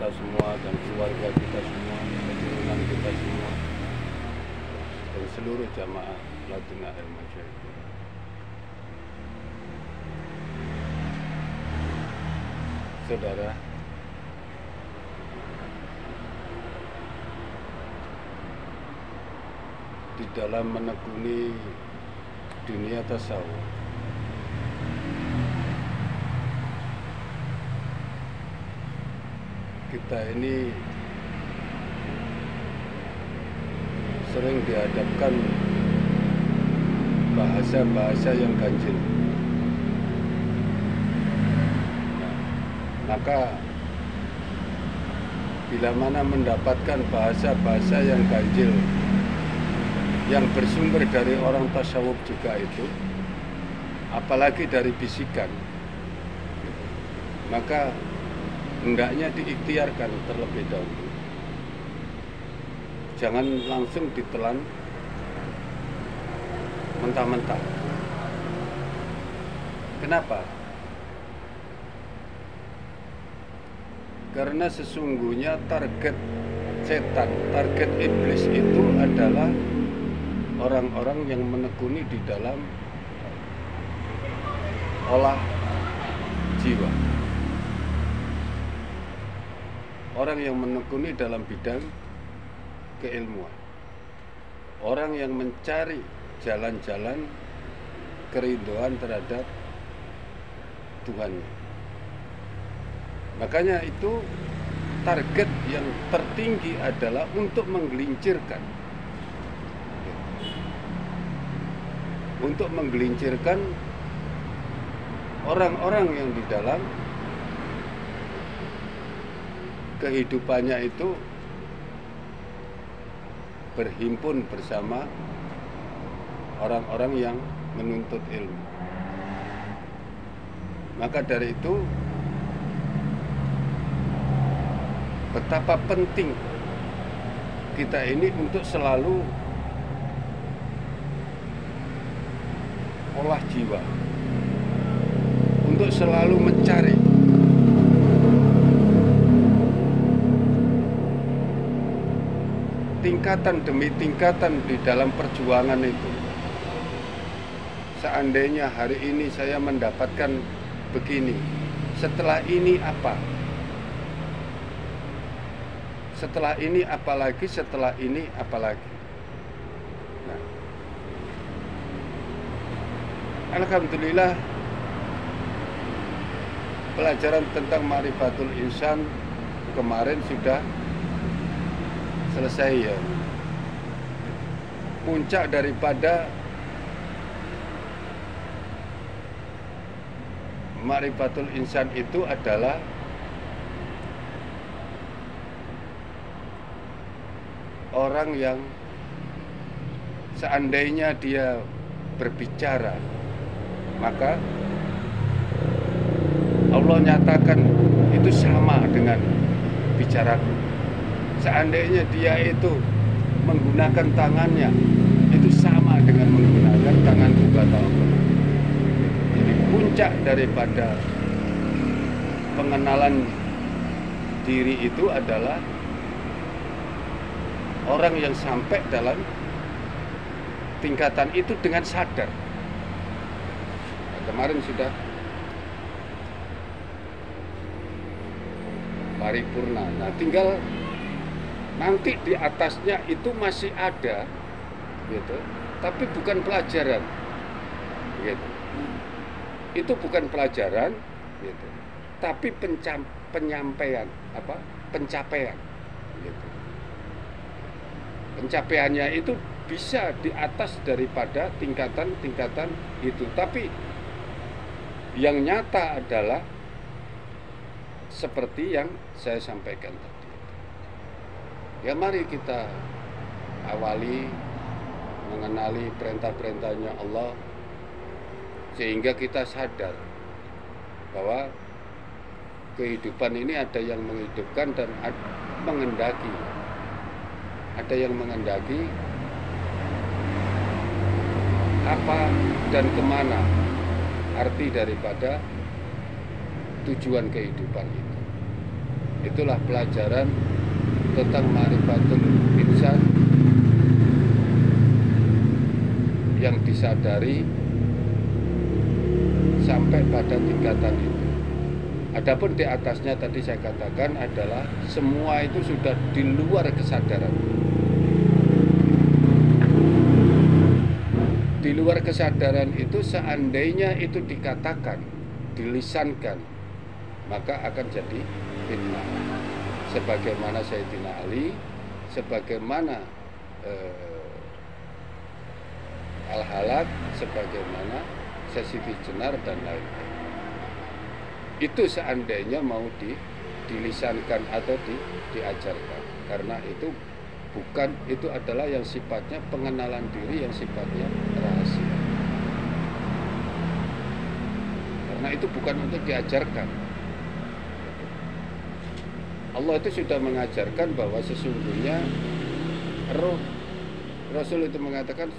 kita semua dan keluarga kita semua, keturunan kita semua, dan seluruh jamaah Lajnah Al-Masyayikh. Saudara, di dalam menekuni dunia tasawuf, kita ini sering dihadapkan bahasa-bahasa yang ganjil. Maka bila mana mendapatkan bahasa-bahasa yang ganjil yang bersumber dari orang tasawuf juga itu, apalagi dari bisikan, maka hendaknya diikhtiarkan terlebih dahulu. Jangan langsung ditelan mentah-mentah. Kenapa? Karena sesungguhnya target setan, target iblis itu adalah orang-orang yang menekuni di dalam olah jiwa. Orang yang menekuni dalam bidang keilmuan. Orang yang mencari jalan-jalan kerinduan terhadap Tuhannya. Makanya itu target yang tertinggi adalah untuk menggelincirkan orang-orang yang di dalam kehidupannya itu berhimpun bersama orang-orang yang menuntut ilmu. Maka dari itu betapa penting kita ini untuk selalu olah jiwa, untuk selalu mencari tingkatan demi tingkatan di dalam perjuangan itu. Seandainya hari ini saya mendapatkan begini, setelah ini apa? Setelah ini apalagi, setelah ini apalagi. Nah, alhamdulillah pelajaran tentang Ma'rifatul Insan kemarin sudah selesai ya. Puncak daripada Ma'rifatul Insan itu adalah orang yang seandainya dia berbicara, maka Allah nyatakan itu sama dengan bicaraku. Seandainya dia itu menggunakan tangannya, itu sama dengan menggunakan tanganku, kata Allah. Jadi puncak daripada pengenalan diri itu adalah orang yang sampai dalam tingkatan itu dengan sadar. Nah, kemarin sudah paripurna. Nah, tinggal nanti di atasnya itu masih ada, gitu. Tapi bukan pelajaran, gitu. Itu bukan pelajaran, gitu. Tapi pencapaian, gitu. Pencapaiannya itu bisa di atas daripada tingkatan-tingkatan itu. Tapi yang nyata adalah seperti yang saya sampaikan tadi. Ya mari kita awali mengenali perintah-perintahnya Allah, sehingga kita sadar bahwa kehidupan ini ada yang menghidupkan dan mengendaki. Ada yang mengendaki apa dan kemana arti daripada tujuan kehidupan itu. Itulah pelajaran tentang ma'rifatul insan yang disadari sampai pada tingkatan itu. Adapun di atasnya tadi saya katakan adalah semua itu sudah di luar kesadaran. Di luar kesadaran itu seandainya itu dikatakan, dilisankan, maka akan jadi fitnah. Sebagaimana Sayyidina Ali, sebagaimana Al-Halak, sebagaimana Siti Jenar dan lain-lain. Itu seandainya mau dilisankan atau diajarkan, karena itu bukan, itu adalah yang sifatnya pengenalan diri, yang sifatnya rahasia. Karena itu bukan untuk diajarkan. Allah itu sudah mengajarkan bahwa sesungguhnya roh, Rasul itu mengatakan,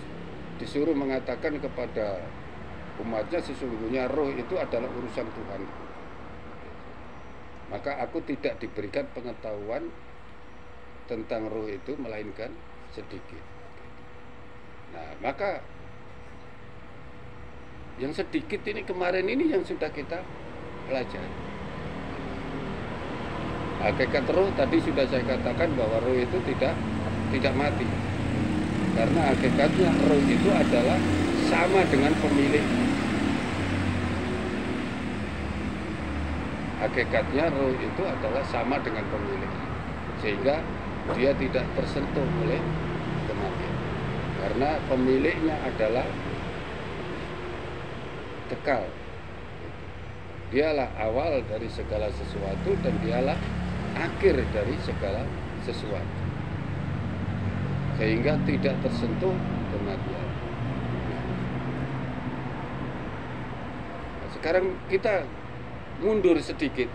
disuruh mengatakan kepada umatnya, sesungguhnya roh itu adalah urusan Tuhan. Maka aku tidak diberikan pengetahuan tentang roh itu melainkan sedikit. Nah, maka yang sedikit ini kemarin ini yang sudah kita pelajari. Hakikat roh tadi sudah saya katakan bahwa roh itu tidak mati. Karena hakikatnya roh itu adalah sama dengan pemilik. Hakikatnya roh itu adalah sama dengan pemilik. Sehingga dia tidak tersentuh oleh kematian. Karena pemiliknya adalah kekal. Dialah awal dari segala sesuatu dan dialah akhir dari segala sesuatu. Sehingga tidak tersentuh kematian. Nah, sekarang kita mundur sedikit.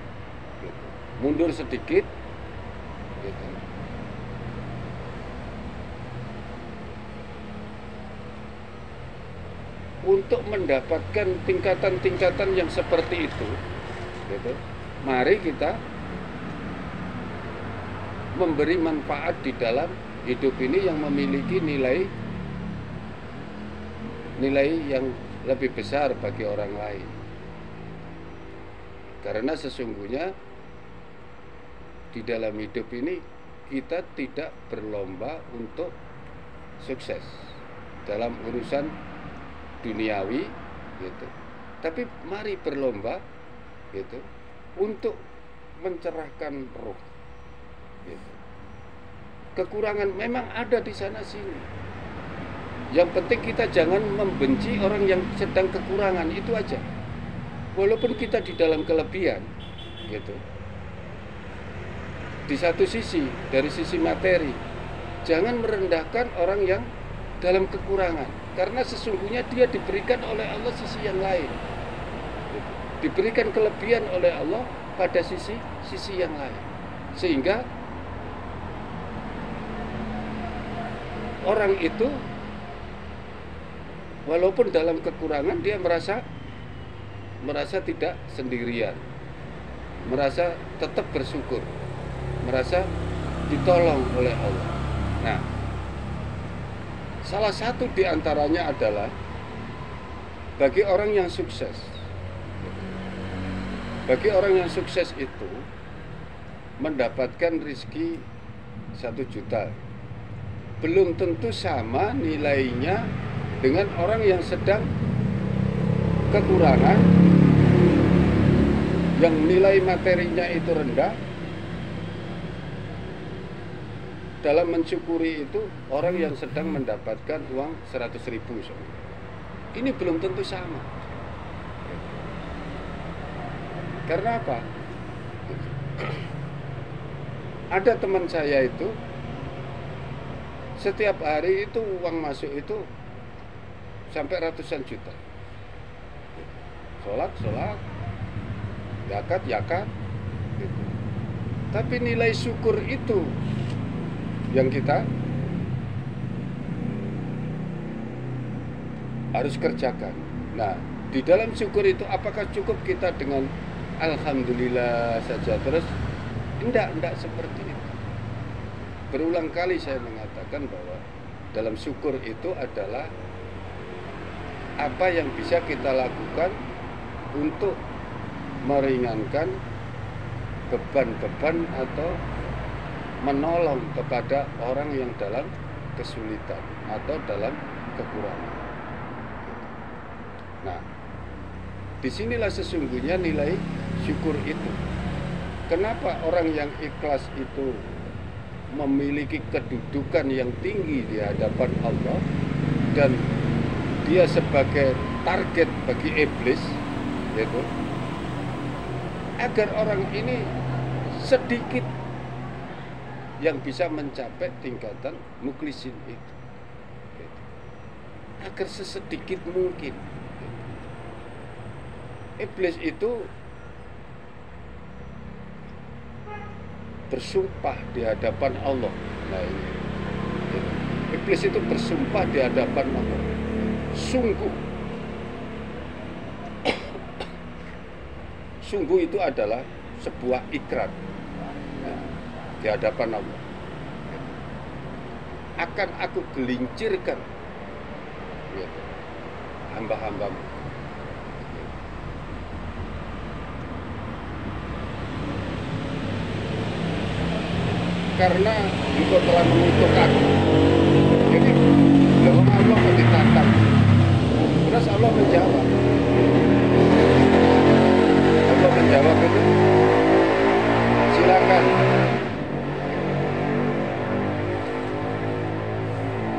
Mundur sedikit. Gitu. Untuk mendapatkan tingkatan-tingkatan yang seperti itu, gitu, mari kita memberi manfaat di dalam hidup ini yang memiliki nilai yang lebih besar bagi orang lain. Karena sesungguhnya di dalam hidup ini kita tidak berlomba untuk sukses dalam urusan duniawi, gitu. Tapi mari berlomba, gitu, untuk mencerahkan roh. Gitu. Kekurangan memang ada di sana sini. Yang penting kita jangan membenci orang yang sedang kekurangan, itu aja. Walaupun kita di dalam kelebihan, gitu. Di satu sisi, dari sisi materi, jangan merendahkan orang yang dalam kekurangan, karena sesungguhnya dia diberikan oleh Allah sisi yang lain, diberikan kelebihan oleh Allah pada sisi yang lain, sehingga orang itu walaupun dalam kekurangan dia merasa tidak sendirian, merasa tetap bersyukur, merasa ditolong oleh Allah. Nah, salah satu di antaranya adalah bagi orang yang sukses. Bagi orang yang sukses itu mendapatkan rezeki 1 juta belum tentu sama nilainya dengan orang yang sedang kekurangan, yang nilai materinya itu rendah. Dalam mensyukuri itu orang yang sedang mendapatkan uang 100.000. Ini belum tentu sama. Karena apa? Ada teman saya itu setiap hari itu uang masuk itu sampai ratusan juta. Sholat, zakat, gitu. Tapi nilai syukur itu yang kita harus kerjakan. Nah, di dalam syukur itu apakah cukup kita dengan alhamdulillah saja terus Enggak seperti itu. Berulang kali saya mengatakan bahwa dalam syukur itu adalah apa yang bisa kita lakukan untuk meringankan beban-beban atau menolong kepada orang yang dalam kesulitan atau dalam kekurangan. Nah, disinilah sesungguhnya nilai syukur itu. Kenapa orang yang ikhlas itu memiliki kedudukan yang tinggi di hadapan Allah dan dia sebagai target bagi iblis, yaitu agar orang ini sedikit yang bisa mencapai tingkatan muklisin itu, agar sesedikit mungkin. Iblis itu bersumpah di hadapan Allah. Nah ini, iblis itu bersumpah di hadapan Allah. Sungguh itu adalah sebuah ikrar di hadapan Allah. Akan aku gelincirkan hamba-hambamu. Karena engkau telah mengutuk aku. Jadi Allah kok ditantang. Terus Allah menjawab. Allah menjawab itu, silakan.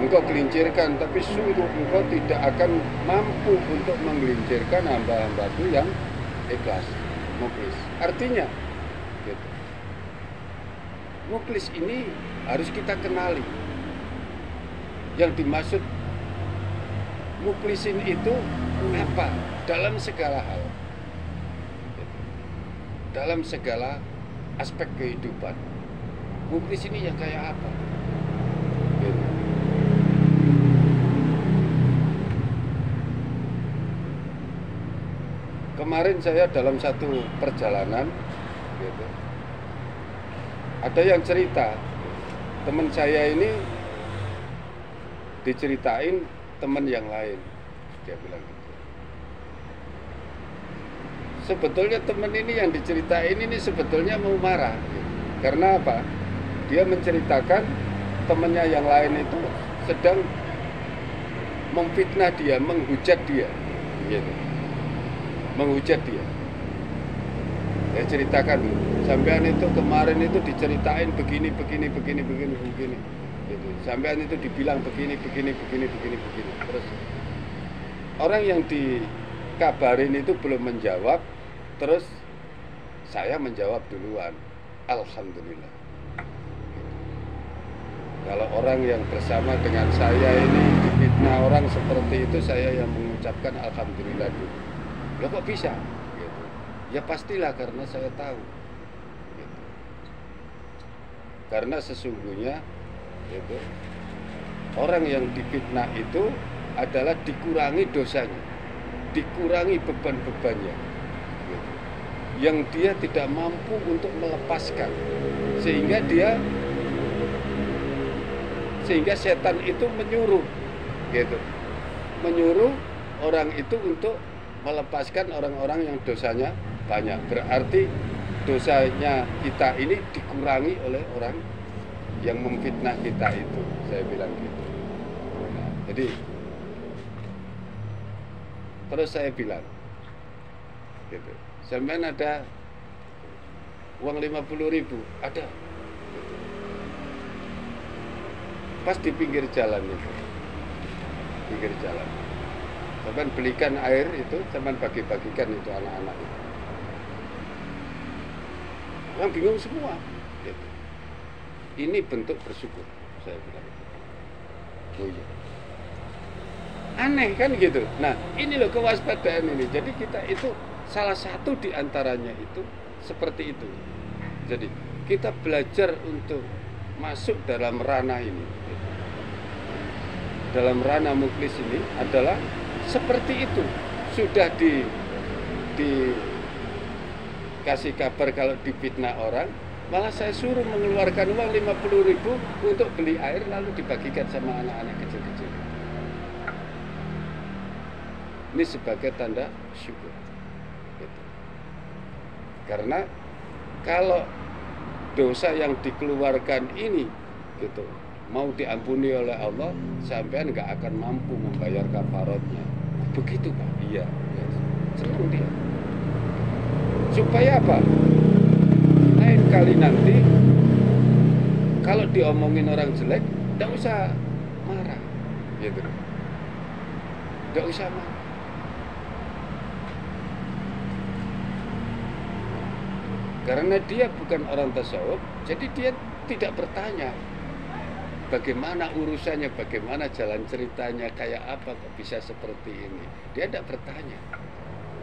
Engkau gelincirkan, tapi sungguh engkau tidak akan mampu untuk menggelincirkan hamba-hambaku yang ikhlas, mukhlis. Artinya, gitu. Mukhlis ini harus kita kenali. Yang dimaksud mukhlisin itu apa? Dalam segala hal, dalam segala aspek kehidupan. Mukhlis ini yang kayak apa? Gitu. Kemarin saya dalam satu perjalanan, gitu, ada yang cerita, teman saya ini diceritain teman yang lain, dia bilang gitu. Sebetulnya teman ini yang diceritain ini sebetulnya mau marah, gitu. Karena apa? Dia menceritakan temannya yang lain itu sedang memfitnah dia, menghujat dia, gitu. Menghujat dia. Saya ceritakan, sampean itu kemarin itu diceritain begini. Gitu. Sampean itu dibilang begini. Terus orang yang dikabarin itu belum menjawab, terus saya menjawab duluan. Alhamdulillah. Kalau orang yang bersama dengan saya ini difitnah orang seperti itu, saya yang mengucapkan alhamdulillah dulu. Loh kok bisa? Ya pastilah, karena saya tahu, gitu. Karena sesungguhnya gitu, orang yang difitnah itu adalah dikurangi dosanya, dikurangi beban-bebannya, gitu. Yang dia tidak mampu untuk melepaskan, sehingga setan itu menyuruh, gitu, menyuruh orang itu untuk melepaskan orang-orang yang dosanya banyak. Berarti dosanya kita ini dikurangi oleh orang yang memfitnah kita itu, saya bilang gitu. Nah, jadi terus saya bilang gitu, sampean ada uang 50.000? Ada, gitu. Pas di pinggir jalan itu, pinggir jalan, sampean belikan air itu, sampean bagi-bagikan itu anak-anak itu. Orang bingung semua, gitu. Ini bentuk bersyukur, saya bilang. Oh iya, aneh kan gitu. Nah ini loh kewaspadaan ini. Jadi kita itu salah satu di antaranya itu seperti itu. Jadi kita belajar untuk masuk dalam ranah ini, gitu. Dalam ranah mukhlis ini adalah seperti itu. Sudah dikasih kabar kalau difitnah orang, Malah saya suruh mengeluarkan uang 50.000 untuk beli air lalu dibagikan sama anak-anak kecil-kecil. Ini sebagai tanda syukur. Gitu. Karena kalau dosa yang dikeluarkan ini gitu mau diampuni oleh Allah, sampean nggak akan mampu membayar kafaratnya. Begitu Pak? Iya. Senang dia. Supaya apa? Lain kali nanti kalau diomongin orang jelek, tidak usah marah, gitu. Tidak usah marah. Karena dia bukan orang tasawuf, jadi dia tidak bertanya bagaimana urusannya, bagaimana jalan ceritanya, kayak apa kok bisa seperti ini. Dia tidak bertanya.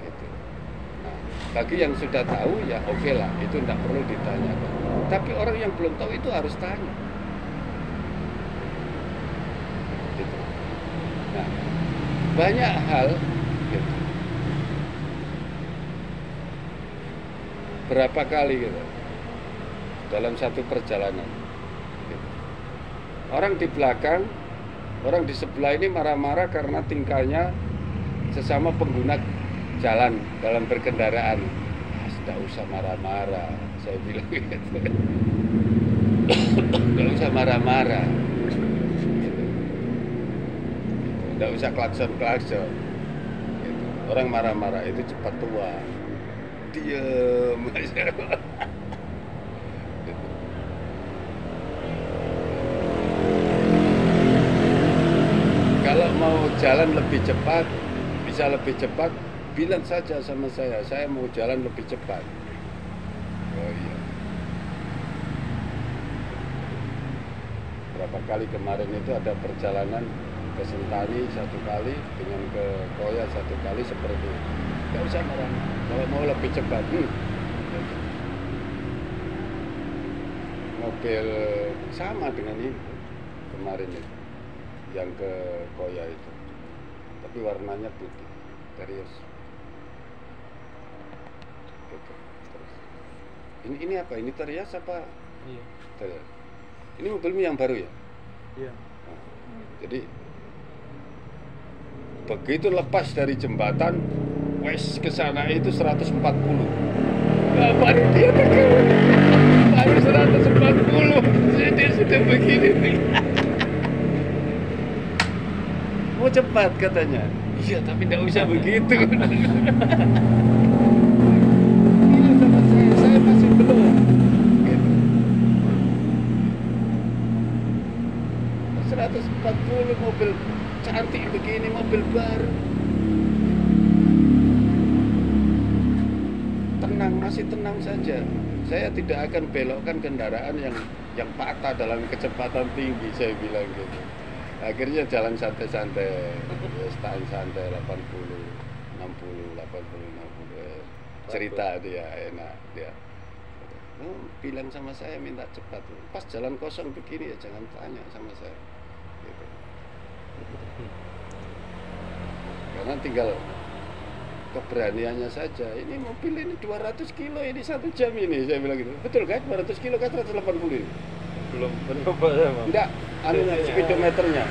Gitu. Nah, bagi yang sudah tahu ya oke lah, itu tidak perlu ditanyakan. Tapi orang yang belum tahu itu harus tanya. Gitu. Nah, banyak hal. Gitu. Berapa kali gitu dalam satu perjalanan gitu. Orang di belakang, orang di sebelah ini marah-marah karena tingkahnya sesama pengguna jalan dalam berkendaraan. Tidak usah marah-marah, saya bilang gitu. Tidak usah marah-marah gitu. Tidak usah klakson-klakson gitu. Orang marah-marah itu cepat tua. Diam aja. Kalau mau jalan lebih cepat, bisa lebih cepat, bilang saja sama saya mau jalan lebih cepat. Oh iya. Berapa kali kemarin itu ada perjalanan ke Sentani satu kali, dengan ke Koya satu kali seperti itu. Gak usah marah. Kalau mau lebih cepat, mobil sama dengan ini kemarin itu, yang ke Koya itu, tapi warnanya putih, serius. Gitu. Terus. Ini apa? Ini Terias apa? Iya. Terias. Ini mobilmu yang baru ya? Iya. Nah, jadi begitu lepas dari jembatan, wes ke sana itu 140. Bapak dia baru 140. Jadi sudah begini nih. Mau cepat katanya. Iya, tapi tidak usah begitu. Ini sama saya masih belum. Gitu. 140 mobil cantik begini, mobil baru. Tenang, masih tenang saja. Saya tidak akan belokkan kendaraan yang patah dalam kecepatan tinggi, saya bilang gitu. Akhirnya jalan santai-santai, tahan santai 80, 60, 80, 60. Cerita dia enak dia. Bilang sama saya minta cepat. Pas jalan kosong begini ya jangan tanya sama saya. Gitu. Karena tinggal keberaniannya saja. Ini mobil ini 200 kilo ini 1 jam ini, saya bilang gitu. Betul kan? 200 kilo kan 180 ini. Belum berapa ya, Bang? Enggak, anunya speedometernya.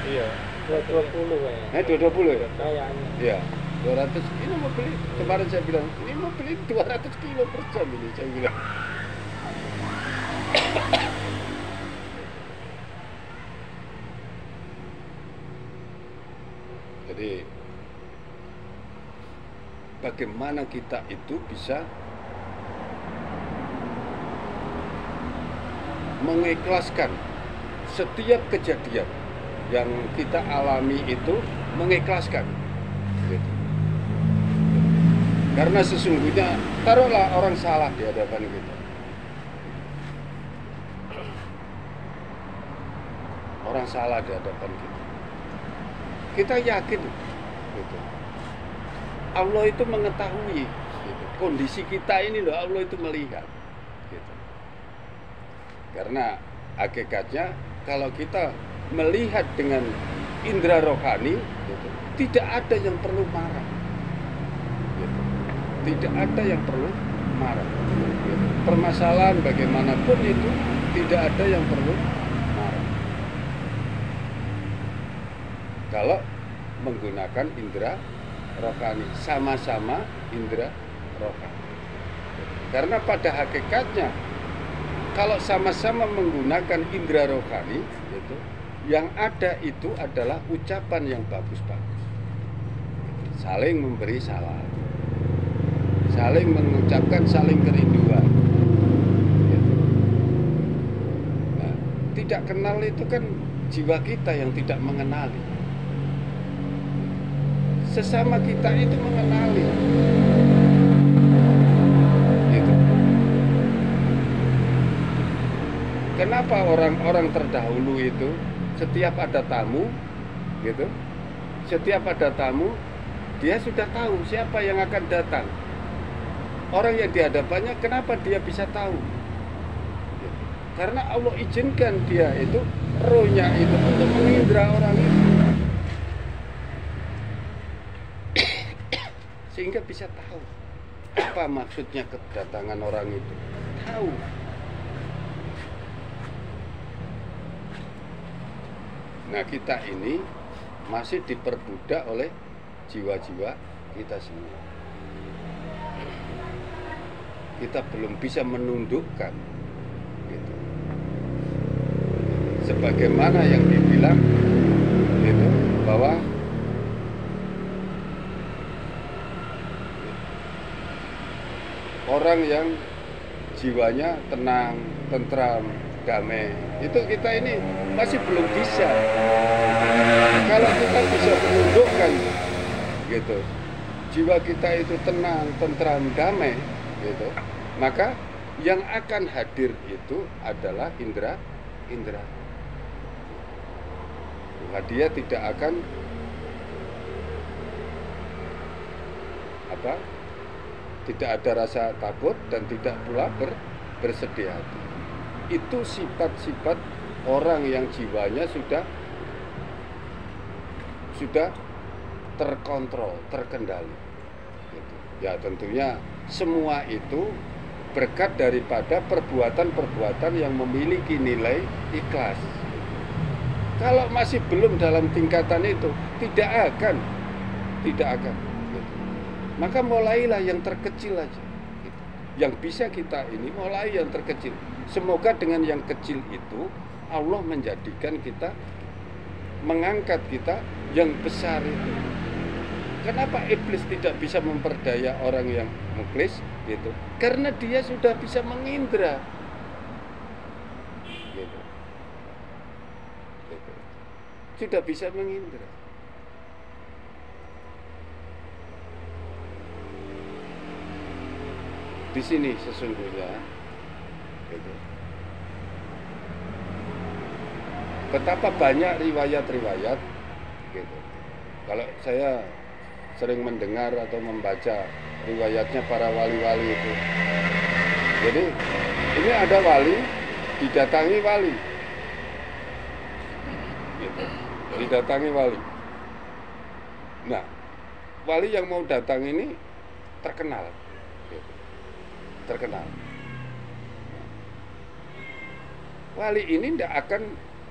Iya. 220 kayaknya. 220 ya? Kayaknya. Iya. 200. Ini mobil kemarin saya bilang, ini mobil ini 200 kilo per jam ini, saya bilang. Jadi bagaimana kita itu bisa mengikhlaskan setiap kejadian yang kita alami itu, mengikhlaskan gitu. Karena sesungguhnya taruhlah orang salah di hadapan kita, orang salah di hadapan kita, kita yakin gitu. Allah itu mengetahui gitu. Kondisi kita ini loh, Allah itu melihat gitu. Karena hakikatnya kalau kita melihat dengan indera rohani gitu, tidak ada yang perlu marah gitu. Tidak ada yang perlu marah gitu. permasalahan bagaimanapun itu tidak ada yang perlu marah. Kalau menggunakan indera rohani, sama-sama indera rohani. Karena pada hakikatnya kalau sama-sama menggunakan indera rohani, gitu, yang ada itu adalah ucapan yang bagus-bagus, saling memberi salam, saling mengucapkan saling kerinduan, gitu. Nah, tidak kenal itu kan jiwa kita yang tidak mengenali. Sesama kita itu mengenali, gitu. Kenapa orang-orang terdahulu itu setiap ada tamu, gitu, setiap ada tamu dia sudah tahu siapa yang akan datang. Orang yang dihadapannya, kenapa dia bisa tahu? Gitu. Karena Allah izinkan dia itu, rohnya itu untuk mengindra orang itu, sehingga bisa tahu apa maksudnya kedatangan orang itu. Tahu. Nah, kita ini masih diperbudak oleh jiwa-jiwa kita semua. Kita belum bisa menundukkan, gitu. Sebagaimana yang dibilang itu bahwa orang yang jiwanya tenang, tentram, damai, itu kita ini masih belum bisa. Kalau kita bisa menundukkan, gitu, jiwa kita itu tenang, tentram, damai, gitu, maka yang akan hadir itu adalah indera. Maka dia tidak akan tidak ada rasa takut dan tidak pula bersedih hati. Itu sifat-sifat orang yang jiwanya sudah terkontrol, terkendali, gitu. Ya tentunya semua itu berkat daripada perbuatan-perbuatan yang memiliki nilai ikhlas. Kalau masih belum dalam tingkatan itu, tidak akan, gitu. Maka mulailah yang terkecil aja, gitu. Yang bisa kita ini mulai yang terkecil. Semoga dengan yang kecil itu Allah menjadikan kita, mengangkat kita yang besar itu. Kenapa iblis tidak bisa memperdaya orang yang muklis, gitu? Karena dia sudah bisa mengindra, gitu. Sudah bisa mengindra. Di sini sesungguhnya, gitu, betapa banyak riwayat-riwayat, gitu. Kalau saya sering mendengar atau membaca riwayatnya para wali-wali itu, jadi ini ada wali didatangi wali, gitu, didatangi wali. Nah, wali yang mau datang ini terkenal, gitu. Terkenal. Wali ini tidak akan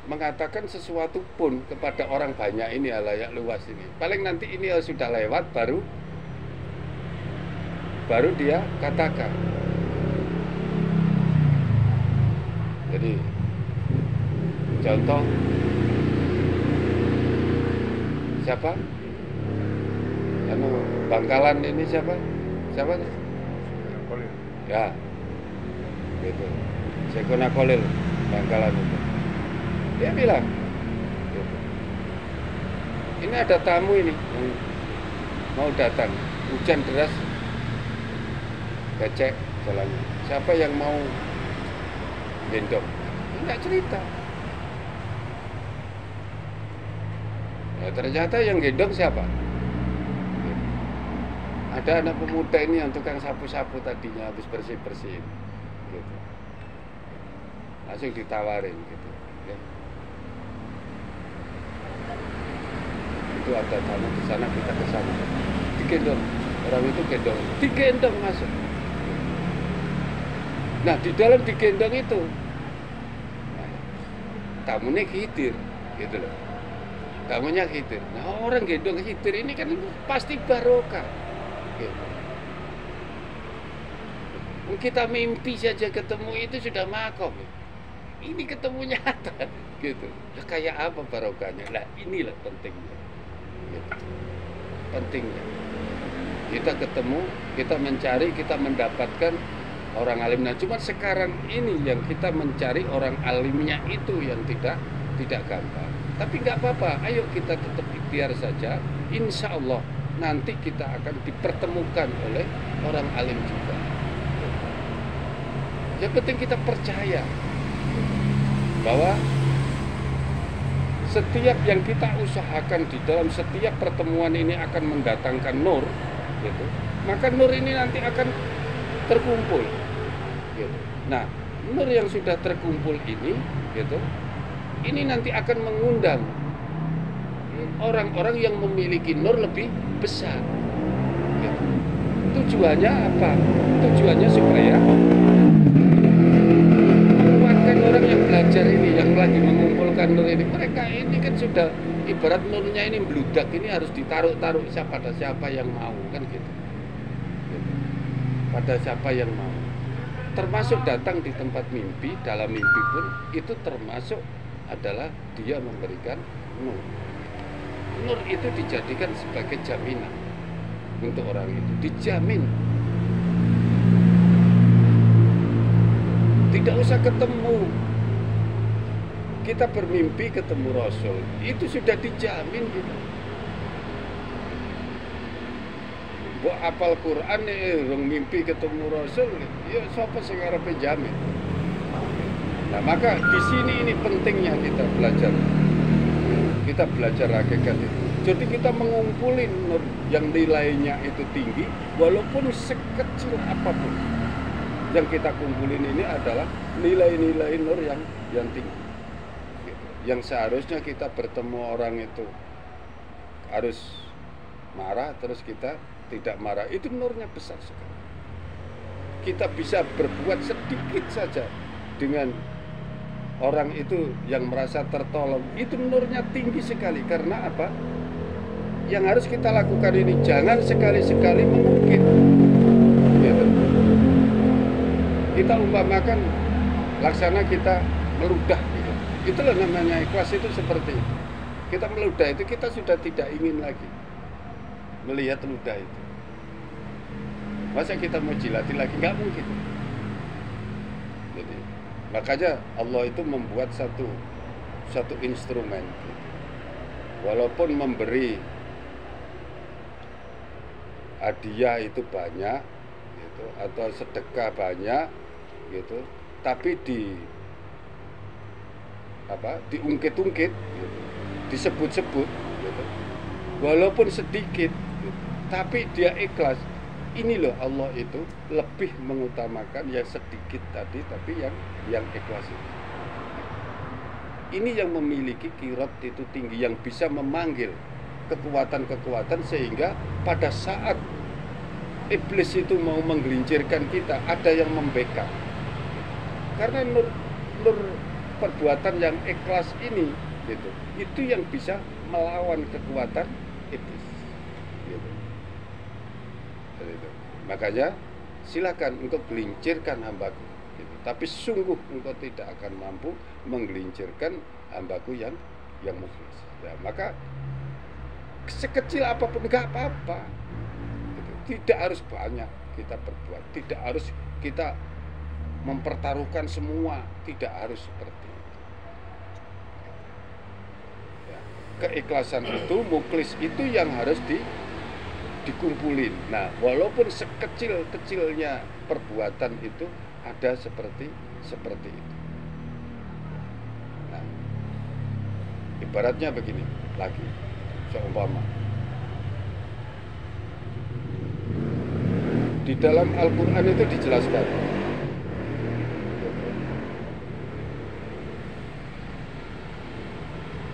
mengatakan sesuatu pun kepada orang banyak ini, halayak luas ini. Paling nanti ini sudah lewat baru dia katakan. Jadi contoh, siapa? Bangkalan ini siapa? Siapa? Ya, gitu. Sekona Kolil, Bangkalan itu. Dia bilang, gitu, ini ada tamu ini yang mau datang, hujan deras, becek jalannya. Siapa yang mau gendong? Enggak cerita. Ya, ternyata yang gendong siapa? Ada anak pemuda ini yang tukang sapu-sapu tadinya, habis bersih-bersihin, gitu. Langsung ditawarin, gitu. Ya. Itu ada tamu di sana, kita ke sana. Digendong, orang itu digendong masuk. Nah, di dalam digendong itu, nah, tamunya Khidir, gitu loh. Tamunya Khidir. Nah, orang gendong Khidir ini kan pasti barokah. Gitu. Kita mimpi saja ketemu itu sudah makom. Ini ketemu nyata, gitu. Nah, kayak apa barokahnya? Nah, inilah pentingnya. Gitu. Pentingnya. Kita ketemu, kita mencari, kita mendapatkan orang alim. Nah, cuma sekarang ini yang kita mencari orang alimnya itu yang tidak gampang. Tapi nggak apa-apa, ayo kita tetap ikhtiar saja. Insya Allah nanti kita akan dipertemukan oleh orang alim juga. Yang penting kita percaya bahwa setiap yang kita usahakan di dalam setiap pertemuan ini akan mendatangkan nur, gitu. Maka nur ini nanti akan terkumpul, gitu. Nah, nur yang sudah terkumpul ini, gitu, ini nanti akan mengundang orang-orang yang memiliki nur lebih besar, gitu. Tujuannya apa? Tujuannya supaya menguatkan orang yang belajar ini, yang lagi mengumpulkan nur ini. Mereka ini kan sudah ibarat nurnya ini bludak, ini harus ditaruh-taruh pada siapa yang mau, kan gitu. Pada siapa yang mau. Termasuk datang di tempat mimpi, dalam mimpi pun itu termasuk adalah dia memberikan nur. Nur itu dijadikan sebagai jaminan untuk orang itu, dijamin. Tidak usah ketemu. Kita bermimpi ketemu Rasul, itu sudah dijamin gitu. Buat apal Quran rong mimpi ketemu Rasul, ya siapa sing arepe jamin. Nah, maka di sini ini pentingnya kita belajar. Kita belajar hakikat itu. Jadi kita mengumpulin nur yang nilainya itu tinggi, walaupun sekecil apapun. Yang kita kumpulin ini adalah nilai-nilai nur yang tinggi. Yang seharusnya kita bertemu orang itu harus marah, terus kita tidak marah. Itu nurnya besar sekali. Kita bisa berbuat sedikit saja dengan orang itu yang merasa tertolong. Itu nurnya tinggi sekali. Karena apa? Yang harus kita lakukan ini, jangan sekali-sekali mengungkit. Gitu. Kita umpamakan laksana kita meludah gitu. Itulah namanya ikhlas, itu seperti itu. Kita meludah itu kita sudah tidak ingin lagi melihat ludah itu. Masa kita mau jilati lagi? Nggak mungkin. Jadi, makanya Allah itu membuat satu instrumen gitu. Walaupun memberi hadiah itu banyak gitu, atau sedekah banyak gitu, tapi diungkit-ungkit gitu, disebut-sebut gitu. Walaupun sedikit gitu, tapi dia ikhlas. Ini loh, Allah itu lebih mengutamakan yang sedikit tadi, tapi yang ikhlas itu. Ini yang memiliki kirat itu tinggi, yang bisa memanggil kekuatan-kekuatan sehingga pada saat iblis itu mau menggelincirkan kita, ada yang membackup. Karena nur perbuatan yang ikhlas ini gitu, itu yang bisa melawan kekuatan iblis gitu. Gitu. Makanya silakan engkau gelincirkan hambaku gitu. Tapi sungguh engkau tidak akan mampu menggelincirkan hambaku yang mukhlis ya. Maka sekecil apapun nggak apa-apa gitu. Tidak harus banyak kita berbuat, tidak harus kita mempertaruhkan semua, tidak harus seperti itu ya. Keikhlasan itu, mukhlis itu yang harus dikumpulin. Nah, walaupun sekecil-kecilnya perbuatan itu ada seperti itu. Nah, ibaratnya begini lagi, seumpama di dalam Al-Quran itu dijelaskan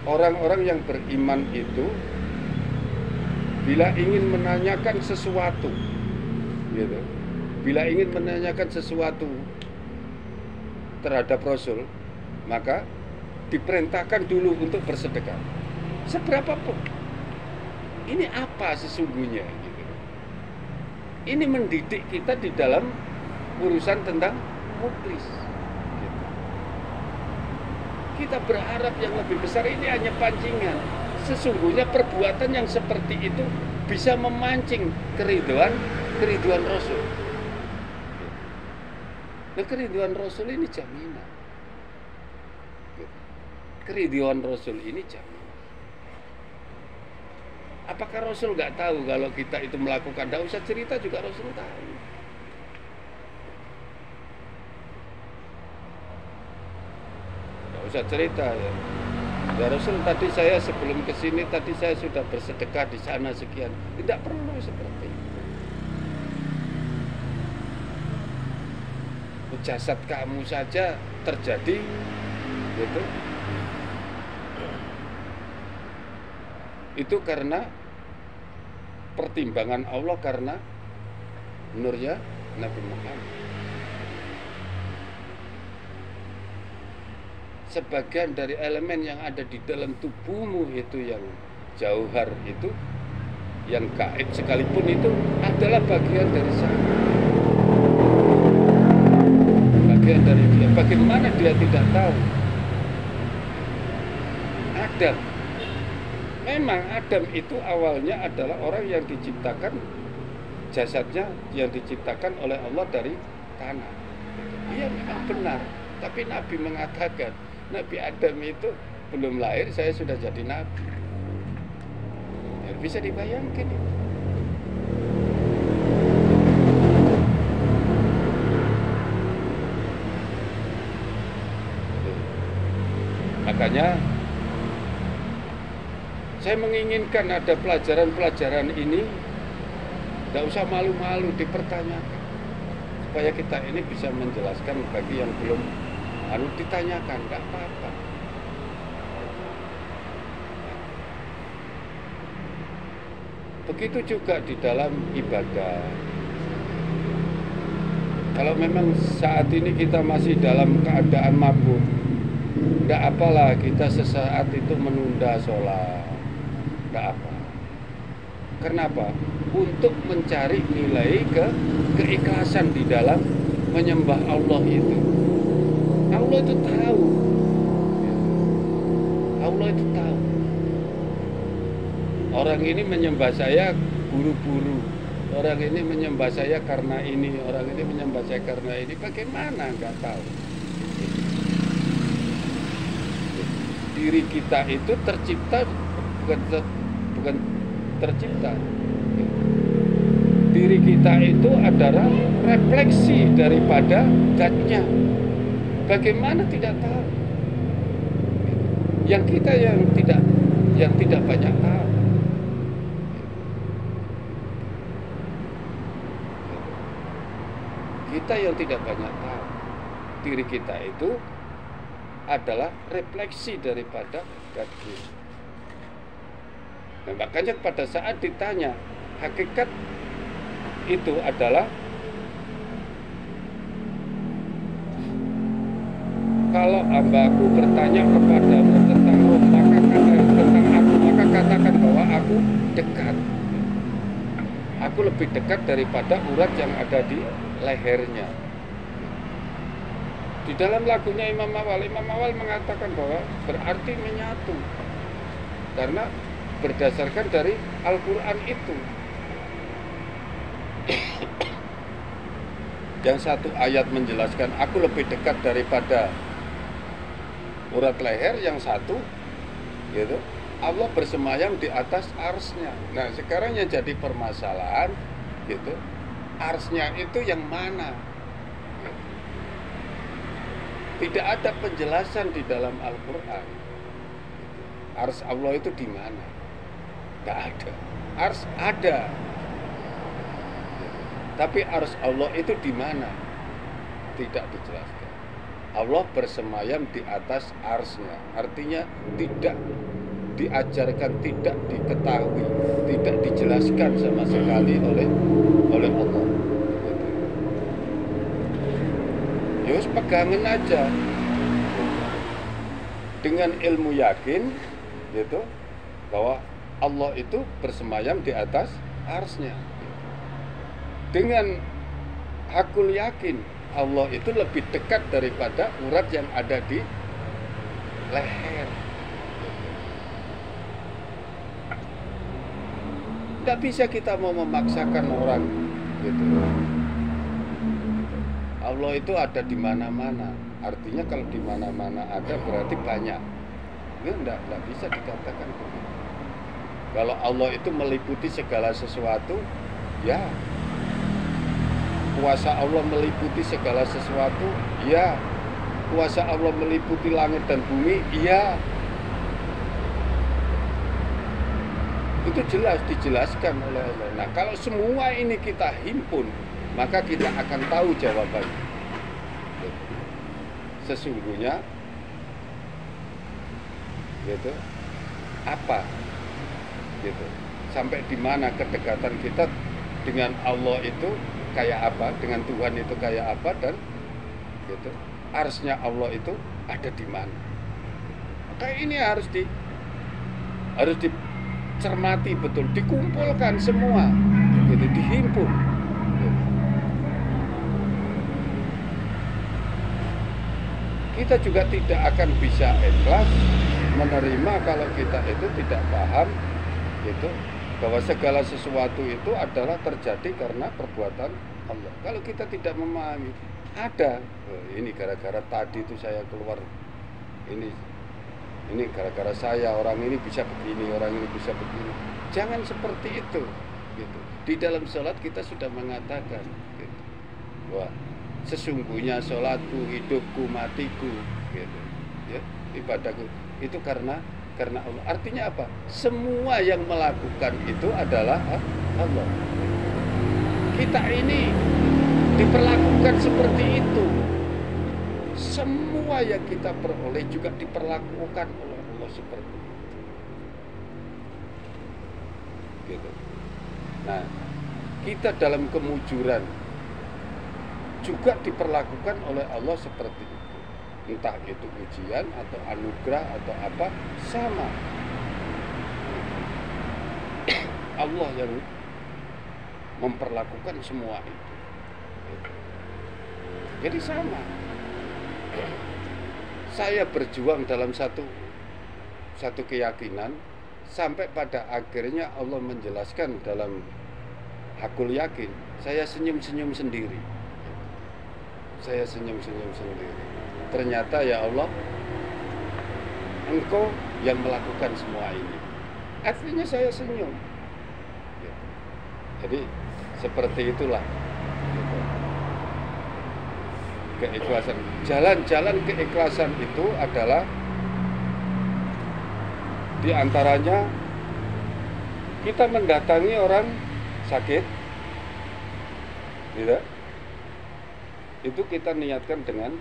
orang-orang yang beriman itu bila ingin menanyakan sesuatu gitu, bila ingin menanyakan sesuatu terhadap Rasul, maka diperintahkan dulu untuk bersedekah. Seberapapun. Ini apa sesungguhnya? Gitu. Ini mendidik kita di dalam urusan tentang muklis. Gitu. Kita berharap yang lebih besar, ini hanya pancingan. Sesungguhnya perbuatan yang seperti itu bisa memancing keriduan Rasul. Nah, keriduan Rasul ini jaminan. Keriduan Rasul ini jaminan. Apakah Rasul nggak tahu kalau kita itu melakukan? Nggak usah cerita juga Rasul tahu. Nggak usah cerita ya. Ya Rasul, tadi saya sebelum kesini tadi saya sudah bersedekah di sana sekian. Tidak perlu seperti itu. Jasad kamu saja terjadi, gitu. Itu karena pertimbangan Allah, karena nurnya Nabi Muhammad. Sebagian dari elemen yang ada di dalam tubuhmu itu yang jauhar itu, yang gaib sekalipun itu adalah bagian dari sana. Bagian dari dia. Bagaimana dia tidak tahu? Adam. Memang Adam itu awalnya adalah orang yang diciptakan, jasadnya yang diciptakan oleh Allah dari tanah. Iya memang benar. Tapi Nabi mengatakan, Nabi Adam itu belum lahir, saya sudah jadi Nabi. Ya, bisa dibayangkan itu. Makanya saya menginginkan ada pelajaran-pelajaran ini, tidak usah malu-malu dipertanyakan, supaya kita ini bisa menjelaskan bagi yang belum ditanyakan, nggak apa-apa. Begitu juga di dalam ibadah. Kalau memang saat ini kita masih dalam keadaan mabuk, nggak apalah kita sesaat itu menunda sholat. Nggak apa. Kenapa? Untuk mencari nilai keikhlasan di dalam menyembah Allah itu. Allah itu tahu. Allah itu tahu. Orang ini menyembah saya buru-buru. Orang ini menyembah saya karena ini. Orang ini menyembah saya karena ini. Bagaimana? Nggak tahu. Diri kita itu tercipta bukan tercipta. Diri kita itu adalah refleksi daripada zatnya. Bagaimana tidak tahu? Yang kita yang tidak banyak tahu. Kita yang tidak banyak tahu. Diri kita itu adalah refleksi daripada zat kita. Nah, makanya pada saat ditanya, hakikat itu adalah kalau hambaku bertanya kepadamu tentang roh, tentang aku, maka katakan bahwa aku dekat. Aku lebih dekat daripada urat yang ada di lehernya. Di dalam lagunya Imam Awal mengatakan bahwa berarti menyatu. Karena berdasarkan dari Al-Quran itu. Yang satu ayat menjelaskan aku lebih dekat daripada urat leher, yang satu gitu, Allah bersemayam di atas arsnya. Nah sekarang yang jadi permasalahan gitu, arsnya itu yang mana? Tidak ada penjelasan di dalam Al-Quran. Ars Allah itu di mana? Tidak ada. Ars ada. Tapi ars Allah itu di mana? Tidak dijelaskan. Allah bersemayam di atas arsnya. Artinya tidak diajarkan, tidak diketahui, tidak dijelaskan sama sekali oleh Allah. ya wis pegangan aja dengan ilmu yakin gitu bahwa Allah itu bersemayam di atas arsy-Nya. Dengan hakul yakin Allah itu lebih dekat daripada urat yang ada di leher. Tidak bisa kita mau memaksakan orang gitu. Allah itu ada di mana-mana. Artinya kalau di mana-mana ada berarti banyak. Itu tidak bisa dikatakan begitu. Kalau Allah itu meliputi segala sesuatu, ya. Kuasa Allah meliputi segala sesuatu, ya. Kuasa Allah meliputi langit dan bumi, iya. Itu jelas dijelaskan oleh Allah. Nah, kalau semua ini kita himpun, maka kita akan tahu jawabannya. Sesungguhnya gitu apa gitu, sampai di mana kedekatan kita dengan Allah itu kayak apa, dengan Tuhan itu kayak apa, dan gitu arsy-Nya Allah itu ada di mana. Maka ini harus dicermati betul, dikumpulkan semua gitu, dihimpun gitu. Kita juga tidak akan bisa ikhlas menerima kalau kita itu tidak paham gitu, bahwa segala sesuatu itu adalah terjadi karena perbuatan Allah. Kalau kita tidak memahami, ada ini gara-gara tadi itu saya keluar, ini gara-gara saya orang ini bisa begini, orang ini bisa begini. Jangan seperti itu gitu. Di dalam sholat kita sudah mengatakan gitu, wah sesungguhnya sholatku, hidupku, matiku gitu ya, ibadahku itu karena Allah. Artinya apa? Semua yang melakukan itu adalah Allah. Kita ini diperlakukan seperti itu. Semua yang kita peroleh juga diperlakukan oleh Allah seperti itu. Gitu. Nah, kita dalam kemujuran juga diperlakukan oleh Allah seperti itu. Entah itu ujian atau anugerah atau apa, sama. Allah yang memperlakukan semua itu. Jadi sama. Saya berjuang dalam satu keyakinan sampai pada akhirnya Allah menjelaskan dalam hakul yakin. Saya senyum-senyum sendiri. Saya senyum-senyum sendiri. Ternyata ya Allah, Engkau yang melakukan semua ini. Artinya saya senyum. Jadi seperti itulah keikhlasan. Jalan-jalan keikhlasan itu adalah diantaranya kita mendatangi orang sakit, tidak? Itu kita niatkan dengan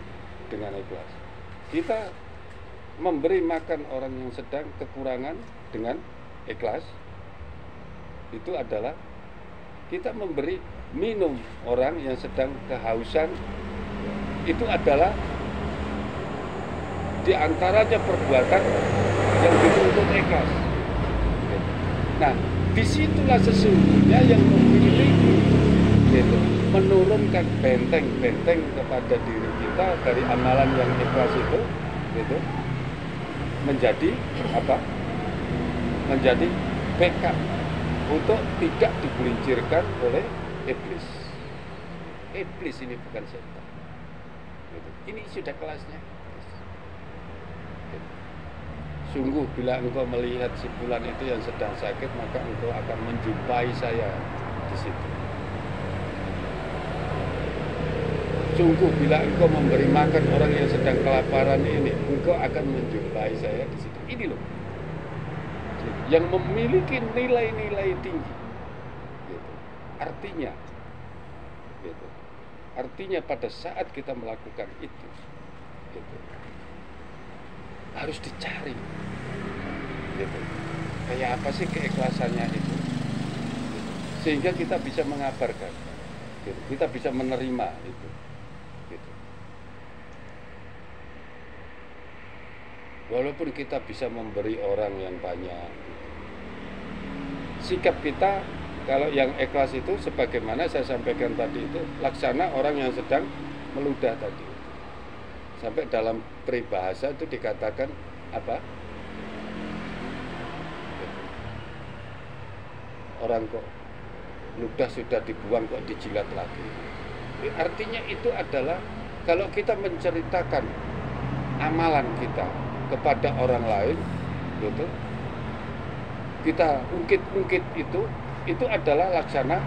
ikhlas. Kita memberi makan orang yang sedang kekurangan dengan ikhlas. Itu adalah kita memberi minum orang yang sedang kehausan. Itu adalah diantaranya perbuatan yang dituntut ikhlas. Nah, disitulah sesungguhnya yang memiliki gitu, menurunkan benteng-benteng kepada diri kita dari amalan yang ikhlas itu gitu, menjadi apa? Menjadi backup untuk tidak digelincirkan oleh iblis. Iblis ini bukan setan. Gitu. Ini sudah kelasnya. Gitu. Sungguh bila engkau melihat si fulan itu yang sedang sakit, maka engkau akan menjumpai saya di situ. Sungguh bila engkau memberi makan orang yang sedang kelaparan ini, engkau akan menjumpai saya di situ. Ini loh, yang memiliki nilai-nilai tinggi. Gitu. Artinya pada saat kita melakukan itu, gitu, harus dicari. Gitu. Kayak apa sih keikhlasannya itu? Gitu. Sehingga kita bisa mengabarkan, gitu. Kita bisa menerima itu. Gitu. walaupun kita bisa memberi orang yang banyak. Sikap kita kalau yang ikhlas itu sebagaimana saya sampaikan tadi itu laksana orang yang sedang meludah tadi. Sampai dalam peribahasa itu dikatakan apa? Orang kok ludah sudah dibuang kok dijilat lagi. Artinya itu adalah kalau kita menceritakan amalan kita kepada orang lain, gitu, kita ungkit-ungkit itu adalah laksana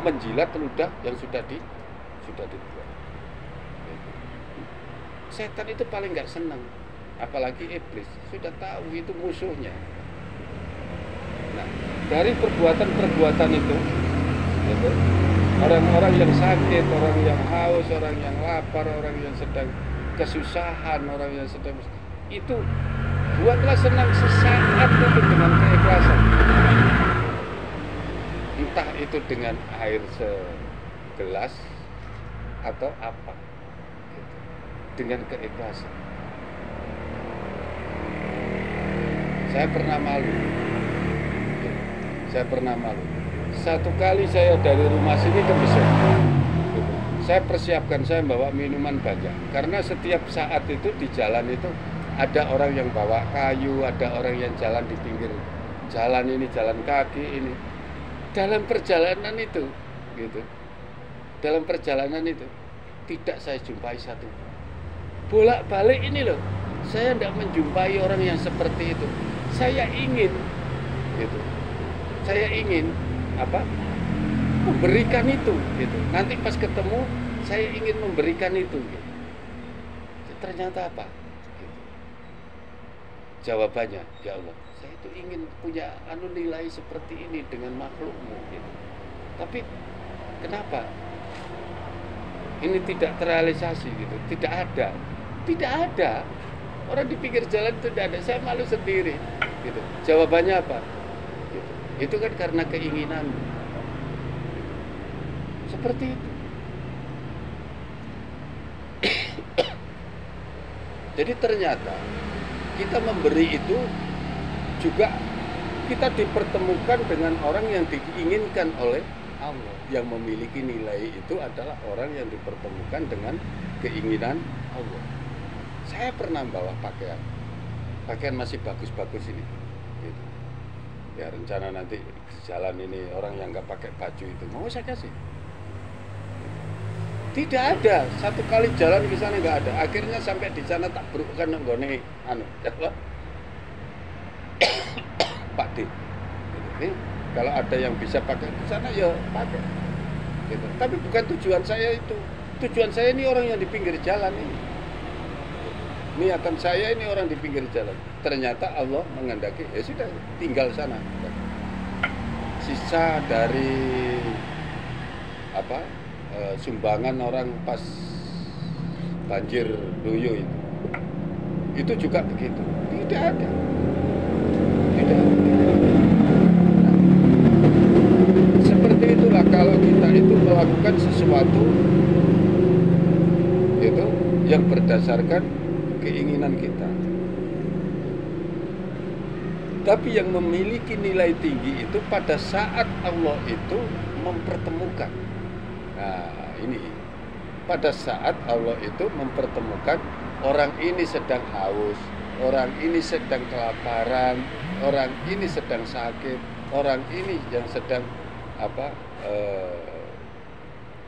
menjilat ludah yang sudah dibuang. Setan itu paling nggak senang, apalagi iblis sudah tahu itu musuhnya. Nah, dari perbuatan-perbuatan itu, gitu, orang-orang yang sakit, orang yang haus, orang yang lapar, orang yang sedang kesusahan, orang yang sedang itu buatlah senang sesaat itu dengan keikhlasan. Entah itu dengan air segelas atau apa, gitu, dengan keikhlasan. Saya pernah malu. Satu kali saya dari rumah sini ke Besok, saya persiapkan, saya bawa minuman banyak. Karena setiap saat itu di jalan itu ada orang yang bawa kayu, ada orang yang jalan di pinggir jalan ini, jalan kaki ini. Dalam perjalanan itu, gitu. Dalam perjalanan itu tidak saya jumpai satu. Bolak-balik ini loh, saya tidak menjumpai orang yang seperti itu. Saya ingin, gitu. Saya ingin memberikan itu, gitu. Nanti pas ketemu saya ingin memberikan itu, gitu. Ternyata apa? Gitu. Jawabannya, ya Allah, saya itu ingin punya nilai seperti ini dengan makhlukmu, gitu. Tapi kenapa ini tidak terrealisasi, gitu? Tidak ada. Orang di pinggir jalan itu tidak ada. Saya malu sendiri, gitu. Jawabannya apa? Itu kan karena keinginan. Seperti itu. Jadi ternyata kita memberi itu juga kita dipertemukan dengan orang yang diinginkan oleh Allah. Yang memiliki nilai itu adalah orang yang dipertemukan dengan keinginan Allah. Saya pernah bawa pakaian masih bagus-bagus ini, gitu. Ya rencana nanti di jalan ini orang yang nggak pakai baju itu mau saya kasih. Tidak ada, satu kali jalan ke sana nggak ada. Akhirnya sampai di sana tak berukkan nggone Pak D. Gitu. Kalau ada yang bisa pakai ke sana ya pakai. Gitu. Tapi bukan tujuan saya itu. Tujuan saya ini orang yang di pinggir jalan ini. Niatan saya ini orang di pinggir jalan. Ternyata Allah menghendaki, ya sudah tinggal sana. Sisa dari sumbangan orang pas banjir Doyo itu juga begitu. Tidak ada. Seperti itulah kalau kita itu melakukan sesuatu itu yang berdasarkan keinginan kita. Tapi yang memiliki nilai tinggi itu pada saat Allah itu mempertemukan. Nah, ini pada saat Allah itu mempertemukan orang ini sedang haus, orang ini sedang kelaparan, orang ini sedang sakit, orang ini yang sedang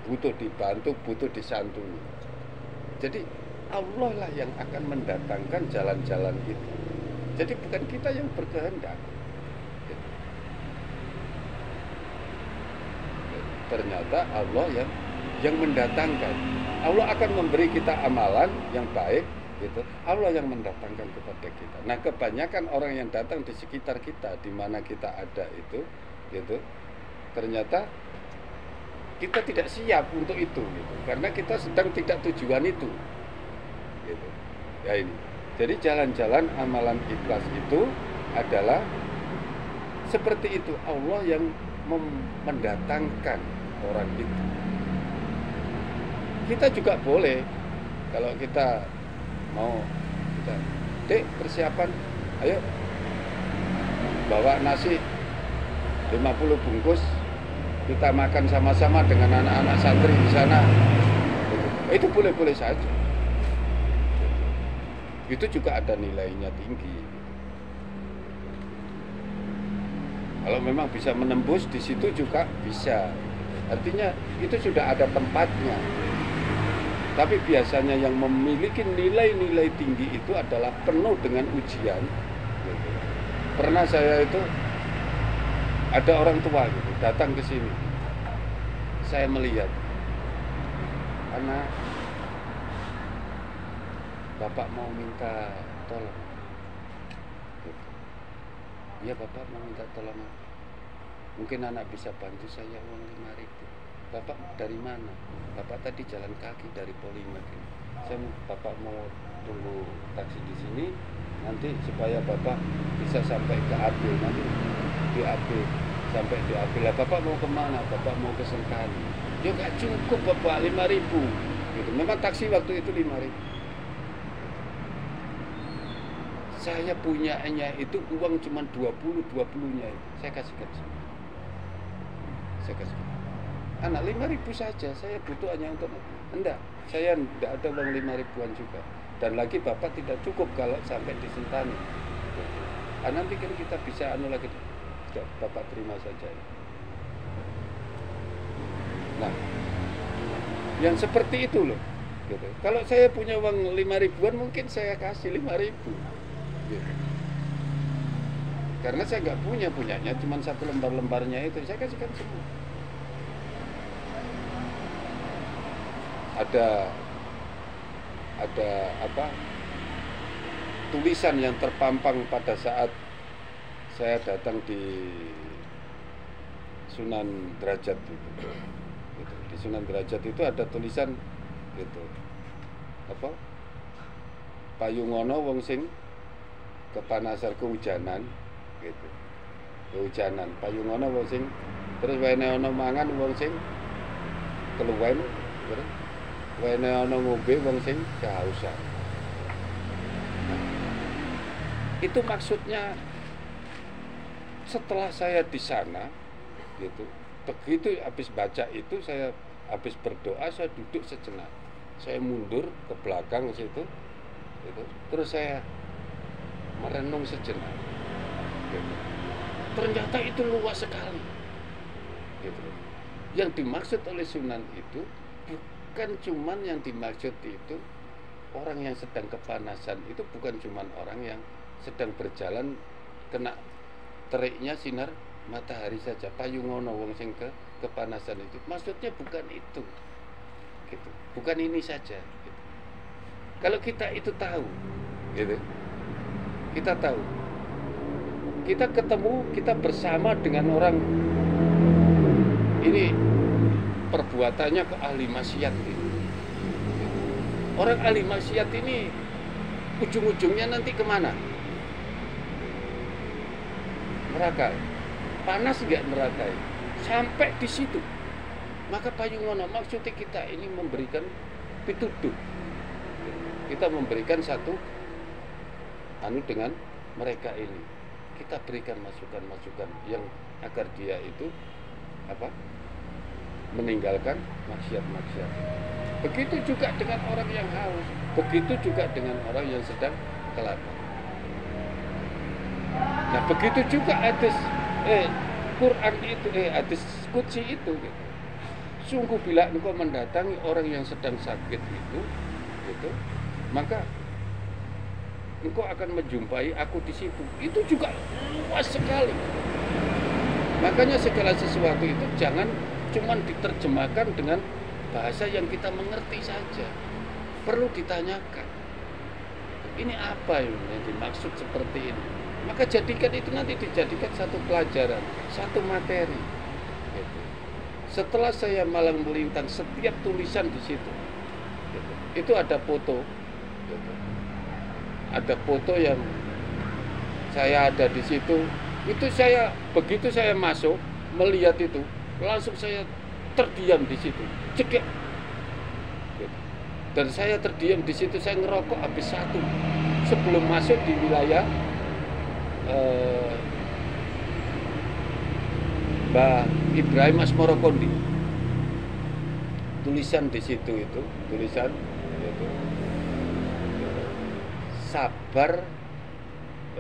butuh dibantu, butuh disantuni. Jadi Allah lah yang akan mendatangkan jalan-jalan itu. Jadi bukan kita yang berkehendak. Ternyata Allah yang mendatangkan. Allah akan memberi kita amalan yang baik, gitu. Allah yang mendatangkan kepada kita. Nah, kebanyakan orang yang datang di sekitar kita, di mana kita ada itu, gitu. Ternyata kita tidak siap untuk itu, gitu. Karena kita sedang tidak tujuan itu. Gitu. Ya ini. Jadi jalan-jalan amalan ikhlas itu adalah seperti itu. Allah yang mendatangkan orang itu. Kita juga boleh kalau kita mau kita, Dek, persiapan, ayo bawa nasi 50 bungkus, kita makan sama-sama dengan anak-anak santri di sana. Itu boleh-boleh saja. Itu juga ada nilainya tinggi. Kalau memang bisa menembus di situ juga bisa. Artinya itu sudah ada tempatnya. Tapi biasanya yang memiliki nilai-nilai tinggi itu adalah penuh dengan ujian. Pernah saya itu ada orang tua gitu, datang ke sini. Saya melihat, anak, Bapak mau minta tolong. Iya, Bapak mau minta tolong. Mungkin anak bisa bantu saya uang 5.000. Bapak dari mana? Bapak tadi jalan kaki dari Polimak. Bapak mau tunggu taksi di sini, nanti supaya Bapak bisa sampai ke AB, nanti di AB, sampai di AB lah. Bapak mau kemana? Bapak mau ke Sentani. Ya nggak cukup Bapak, 5.000 gitu. Memang taksi waktu itu 5.000. Saya punyanya itu uang cuma 20-20-nya itu. Saya kasihkan semua. Saya kasihkan. Anak 5.000 saja, saya butuh hanya untuk enggak, saya enggak ada uang 5.000-an juga. Dan lagi Bapak tidak cukup kalau sampai di Sentani. Nanti kan kita bisa anu lagi. Tidak, Bapak terima saja. Nah, yang seperti itu loh. Gitu. Kalau saya punya uang 5.000-an mungkin saya kasih 5.000. Gitu. Karena saya nggak punyanya cuma satu lembar-lembarnya itu, saya kasihkan semua. Ada apa tulisan yang terpampang pada saat saya datang di Sunan Derajat gitu. Di Sunan Derajat itu ada tulisan gitu, apa, payungono wong sing kepanasar kehujanan gitu, kehujanan payungono wong sing, terus wene ono mangan wong sing keluwen, terus wene ana ngombe wong sing kehausan. Nah, itu maksudnya setelah saya di sana gitu, begitu habis baca itu, saya habis berdoa, saya duduk sejenak, saya mundur ke belakang situ gitu. Terus saya merenung sejenak gitu. Ternyata itu luas sekali gitu. Yang dimaksud oleh Sunan itu bukan cuman yang dimaksud itu orang yang sedang kepanasan, itu bukan cuman orang yang sedang berjalan kena teriknya sinar matahari saja, payungono wong sing kepanasan itu. Maksudnya bukan itu. Gitu. Bukan ini saja gitu. Kalau kita itu tahu gitu. Kita tahu. Kita ketemu, kita bersama dengan orang ini perbuatannya ke ahli maksiat ini. Orang ahli maksiat ini ujung-ujungnya nanti kemana? Neraka. Panas nggak neraka? Sampai di situ. Maka payungono maksudnya kita ini memberikan pituduh. Kita memberikan satu anu dengan mereka ini. Kita berikan masukan-masukan yang agar dia itu apa? Meninggalkan maksiat-maksiat. Begitu juga dengan orang yang haus, begitu juga dengan orang yang sedang kelaparan. Nah, begitu juga hadis Quran itu, hadis qudsi itu gitu. Sungguh bila engkau mendatangi orang yang sedang sakit itu gitu, maka engkau akan menjumpai aku di situ. Itu juga luas sekali. Makanya segala sesuatu itu jangan cuman diterjemahkan dengan bahasa yang kita mengerti saja. Perlu ditanyakan, ini apa yang dimaksud seperti ini? Maka jadikan itu, nanti dijadikan satu pelajaran, satu materi gitu. Setelah saya malang melintang setiap tulisan di situ gitu. Itu ada foto gitu. Ada foto yang saya ada di situ. Itu saya, begitu saya masuk melihat itu, langsung saya terdiam di situ, cekek. Dan saya terdiam di situ, saya ngerokok habis satu sebelum masuk di wilayah Mbah Ibrahim Asmoro Kondi. Tulisan di situ itu, tulisan itu, sabar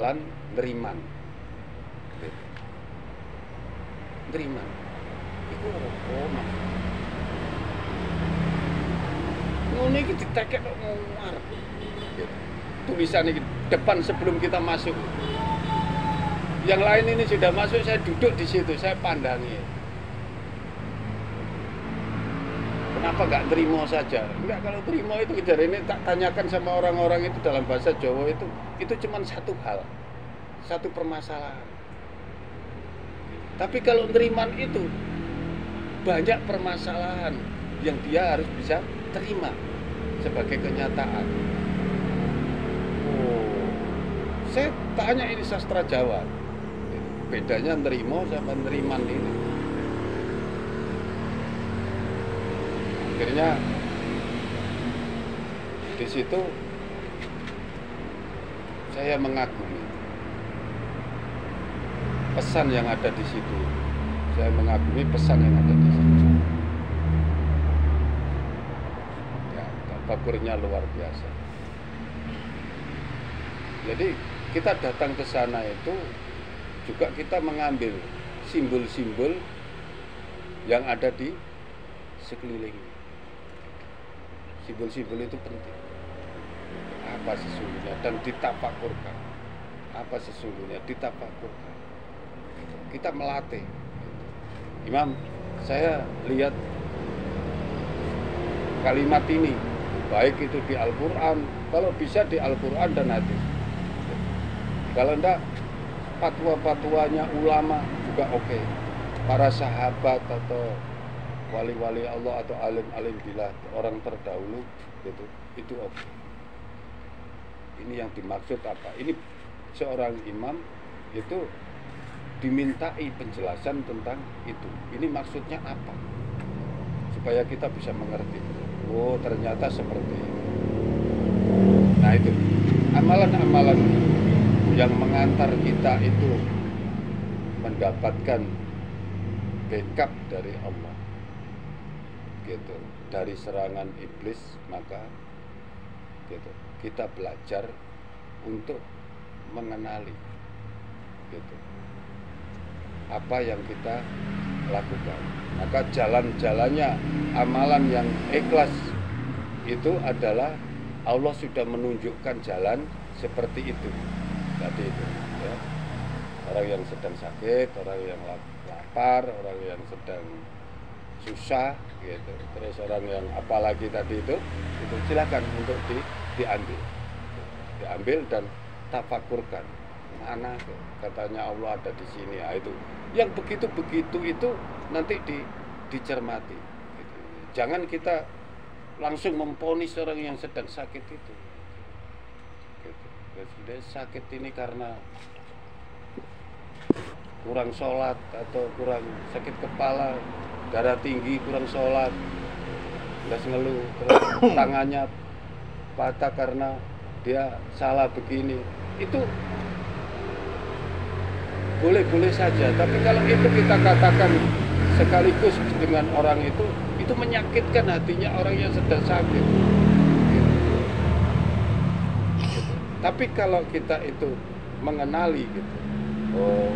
lan neriman. Neriman. Iku ono. Ngono iki ditekek kok nguar. Tulisan ini depan sebelum kita masuk. Yang lain ini sudah masuk, saya duduk di situ, saya pandangi. Kenapa nggak terima saja? Enggak, kalau terima itu kejar ini tak tanyakan sama orang-orang itu dalam bahasa Jawa itu cuma satu hal, satu permasalahan. Tapi kalau teriman itu banyak permasalahan yang dia harus bisa terima sebagai kenyataan. Oh, saya tanya ini sastra Jawa, bedanya nerimo sama neriman ini. Akhirnya di situ saya mengagumi pesan yang ada di situ. Saya mengagumi pesan yang ada di situ. Ya, tafakurnya luar biasa. Jadi kita datang ke sana itu juga kita mengambil simbol-simbol yang ada di sekeliling. Simbol-simbol itu penting. Apa sesungguhnya dan ditafakurkan. Apa sesungguhnya ditafakurkan. Kita melatih. Imam, saya lihat kalimat ini, baik itu di Al-Quran, kalau bisa di Al-Quran dan hadis. Kalau enggak, fatwa-fatwanya ulama juga oke. Para sahabat atau wali-wali Allah atau alim-alim billah, orang terdahulu gitu, itu oke. Ini yang dimaksud apa? Ini seorang imam itu dimintai penjelasan tentang itu. Ini maksudnya apa? Supaya kita bisa mengerti. Oh, ternyata seperti ini. Nah, itu amalan-amalan yang mengantar kita itu mendapatkan backup dari Allah. Gitu, dari serangan iblis, maka gitu, kita belajar untuk mengenali gitu, apa yang kita lakukan. Maka jalan-jalannya amalan yang ikhlas itu adalah Allah sudah menunjukkan jalan seperti itu tadi itu ya. Orang yang sedang sakit, orang yang lapar, orang yang sedang susah gitu, terus orang yang apalagi tadi itu silakan untuk diambil dan tafakurkan. Mana katanya Allah ada di sini, itu yang begitu itu nanti dicermati gitu. Jangan kita langsung memponis orang yang sedang sakit itu gitu. Dia sakit ini karena kurang sholat atau kurang sakit kepala, darah tinggi, kurang sholat, terus ngeluh, terus tangannya patah karena dia salah begini, itu boleh-boleh saja. Tapi kalau itu kita katakan sekaligus dengan orang itu menyakitkan hatinya orang yang sedang sakit gitu. Tapi kalau kita itu mengenali gitu, oh,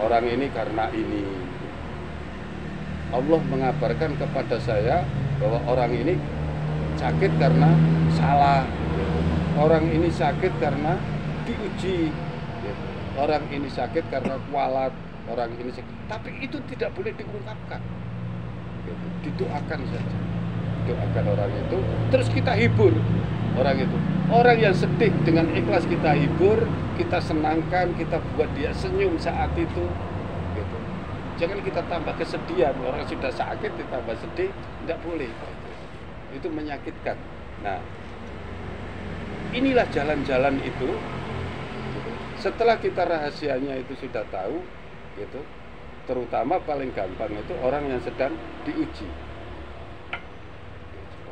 orang ini karena ini, Allah mengabarkan kepada saya bahwa orang ini sakit karena salah, orang ini sakit karena diuji, orang ini sakit karena kualat, orang ini sakit. Tapi itu tidak boleh diungkapkan, didoakan saja, doakan orang itu, terus kita hibur orang itu. Orang yang sedih dengan ikhlas kita hibur, kita senangkan, kita buat dia senyum saat itu gitu. Jangan kita tambah kesedihan. Orang sudah sakit ditambah sedih, tidak boleh. Itu menyakitkan. Nah, inilah jalan-jalan itu gitu. Setelah kita rahasianya itu sudah tahu gitu, terutama paling gampang itu orang yang sedang diuji.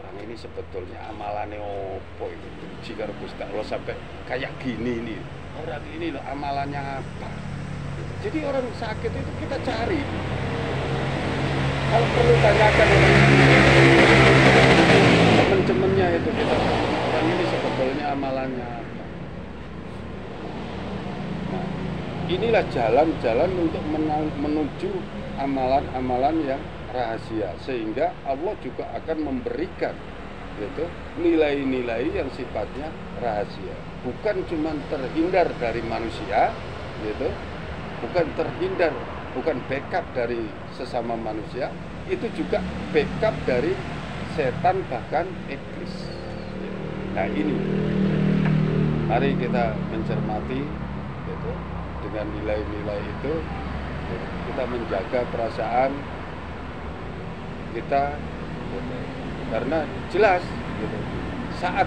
Orang ini sebetulnya amalannya opo itu jika Gusti Allah sampai kayak gini nih, orang ini loh amalannya apa. Jadi orang sakit itu kita cari, kalau perlu tanyakan teman-temannya itu, kita orang ini sebetulnya amalannya apa. Nah, inilah jalan-jalan untuk menuju amalan-amalan yang rahasia, sehingga Allah juga akan memberikan gitu nilai-nilai yang sifatnya rahasia, bukan cuma terhindar dari manusia gitu, bukan backup dari sesama manusia, itu juga backup dari setan bahkan iblis. Nah ini mari kita mencermati gitu, dengan nilai-nilai itu kita menjaga perasaan kita gitu. Karena jelas gitu, saat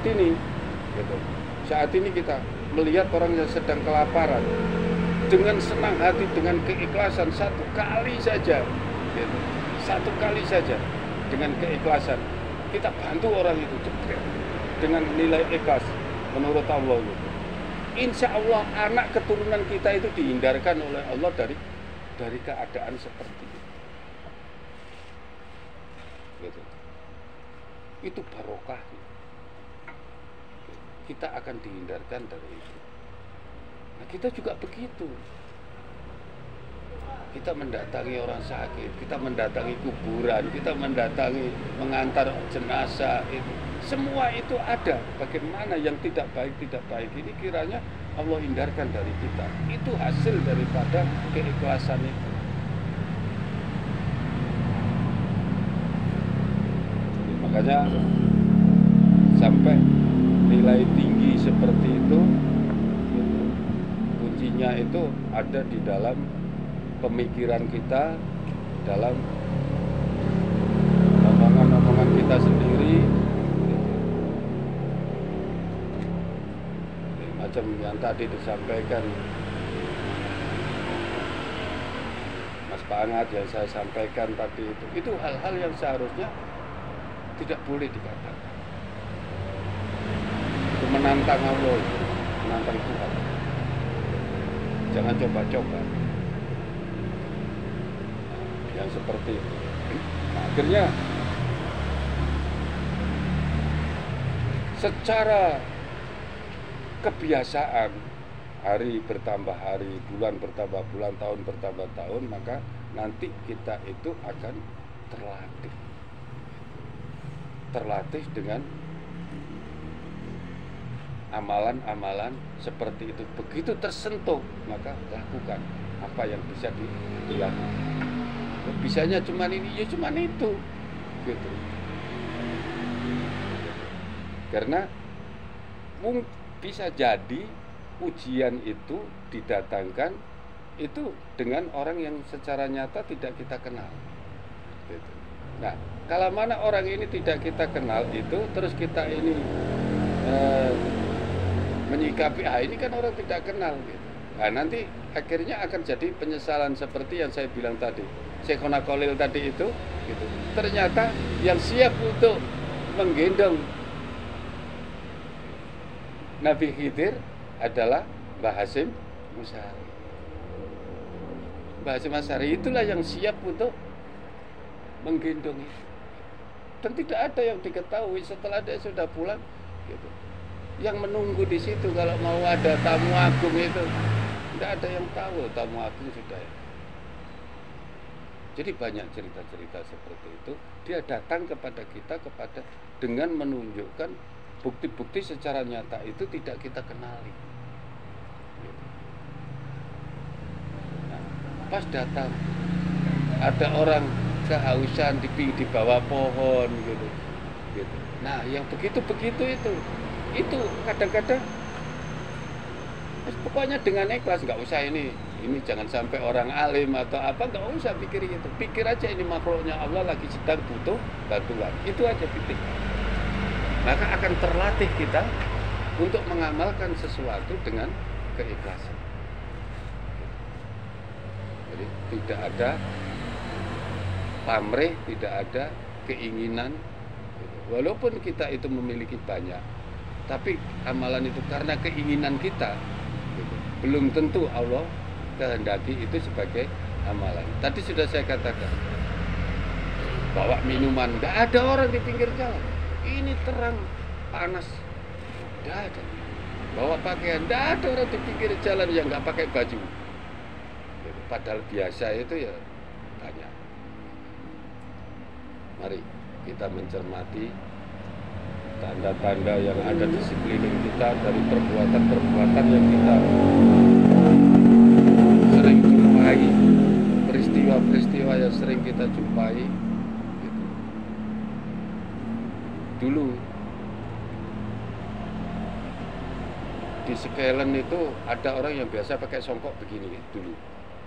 ini kita melihat orang yang sedang kelaparan, dengan senang hati, dengan keikhlasan, satu kali saja dengan keikhlasan kita bantu orang itu dengan nilai ikhlas menurut Allah gitu. Insya Allah anak keturunan kita itu dihindarkan oleh Allah dari keadaan seperti itu. Gitu. Itu barokahnya. Kita akan dihindarkan dari itu. Nah, kita juga begitu. Kita mendatangi orang sakit, kita mendatangi kuburan, kita mengantar jenazah itu. Semua itu ada. Bagaimana yang tidak baik ini kiranya Allah hindarkan dari kita. Itu hasil daripada keikhlasan itu. Makanya sampai nilai tinggi seperti itu, kuncinya itu ada di dalam pemikiran kita, dalam omongan kita sendiri, macam yang tadi disampaikan Mas Pangat, yang saya sampaikan tadi itu hal-hal yang seharusnya tidak boleh dikatakan. Itu menantang Allah, menantang Tuhan. Jangan coba-coba. Yang seperti itu. Nah, akhirnya secara kebiasaan, hari bertambah hari, bulan bertambah bulan, tahun bertambah tahun, maka nanti kita itu akan terlatih dengan amalan-amalan seperti itu. Begitu tersentuh, maka lakukan apa yang bisa dilakukan. Bisanya cuman ini, ya cuman itu gitu. Karena bisa jadi ujian itu didatangkan itu dengan orang yang secara nyata tidak kita kenal gitu. Nah, kalau mana orang ini tidak kita kenal itu, terus kita ini menyikapi, ini kan orang tidak kenal gitu. Nah, nanti akhirnya akan jadi penyesalan seperti yang saya bilang tadi, Syekhona Khalil tadi itu gitu. Ternyata yang siap untuk menggendong Nabi Khidir adalah Mbah Hasyim Asy'ari. Mbah Hasyim Asy'ari itulah yang siap untuk menggendong itu. Dan tidak ada yang diketahui setelah dia sudah pulang gitu. Yang menunggu di situ kalau mau ada tamu agung itu, tidak ada yang tahu tamu agung sudah. Jadi banyak cerita-cerita seperti itu. Dia datang kepada kita dengan menunjukkan bukti-bukti secara nyata itu tidak kita kenali. Nah, pas datang ada orang kehausan di bawah pohon gitu. Nah, yang begitu itu kadang-kadang pokoknya dengan ikhlas, nggak usah ini jangan sampai orang alim atau apa, nggak usah pikir itu. Pikir aja ini makhluknya Allah lagi sedang butuh bantuan. Itu aja pikir. Maka akan terlatih kita untuk mengamalkan sesuatu dengan keikhlasan. Jadi tidak ada pamrih, tidak ada keinginan Walaupun kita itu memiliki banyak, tapi amalan itu karena keinginan kita, gitu. Belum tentu Allah kehendaki itu sebagai amalan. Tadi sudah saya katakan, bawa minuman, nggak ada orang di pinggir jalan. Ini terang, panas, nggak ada. Bawa pakaian, nggak ada orang di pinggir jalan yang nggak pakai baju. Gitu. Padahal biasa itu ya banyak. Mari kita mencermati tanda-tanda yang ada di sekeliling kita dari perbuatan-perbuatan yang kita sering jumpai, peristiwa-peristiwa yang sering kita jumpai. Gitu. Dulu di Sekelen itu ada orang yang biasa pakai songkok begini dulu.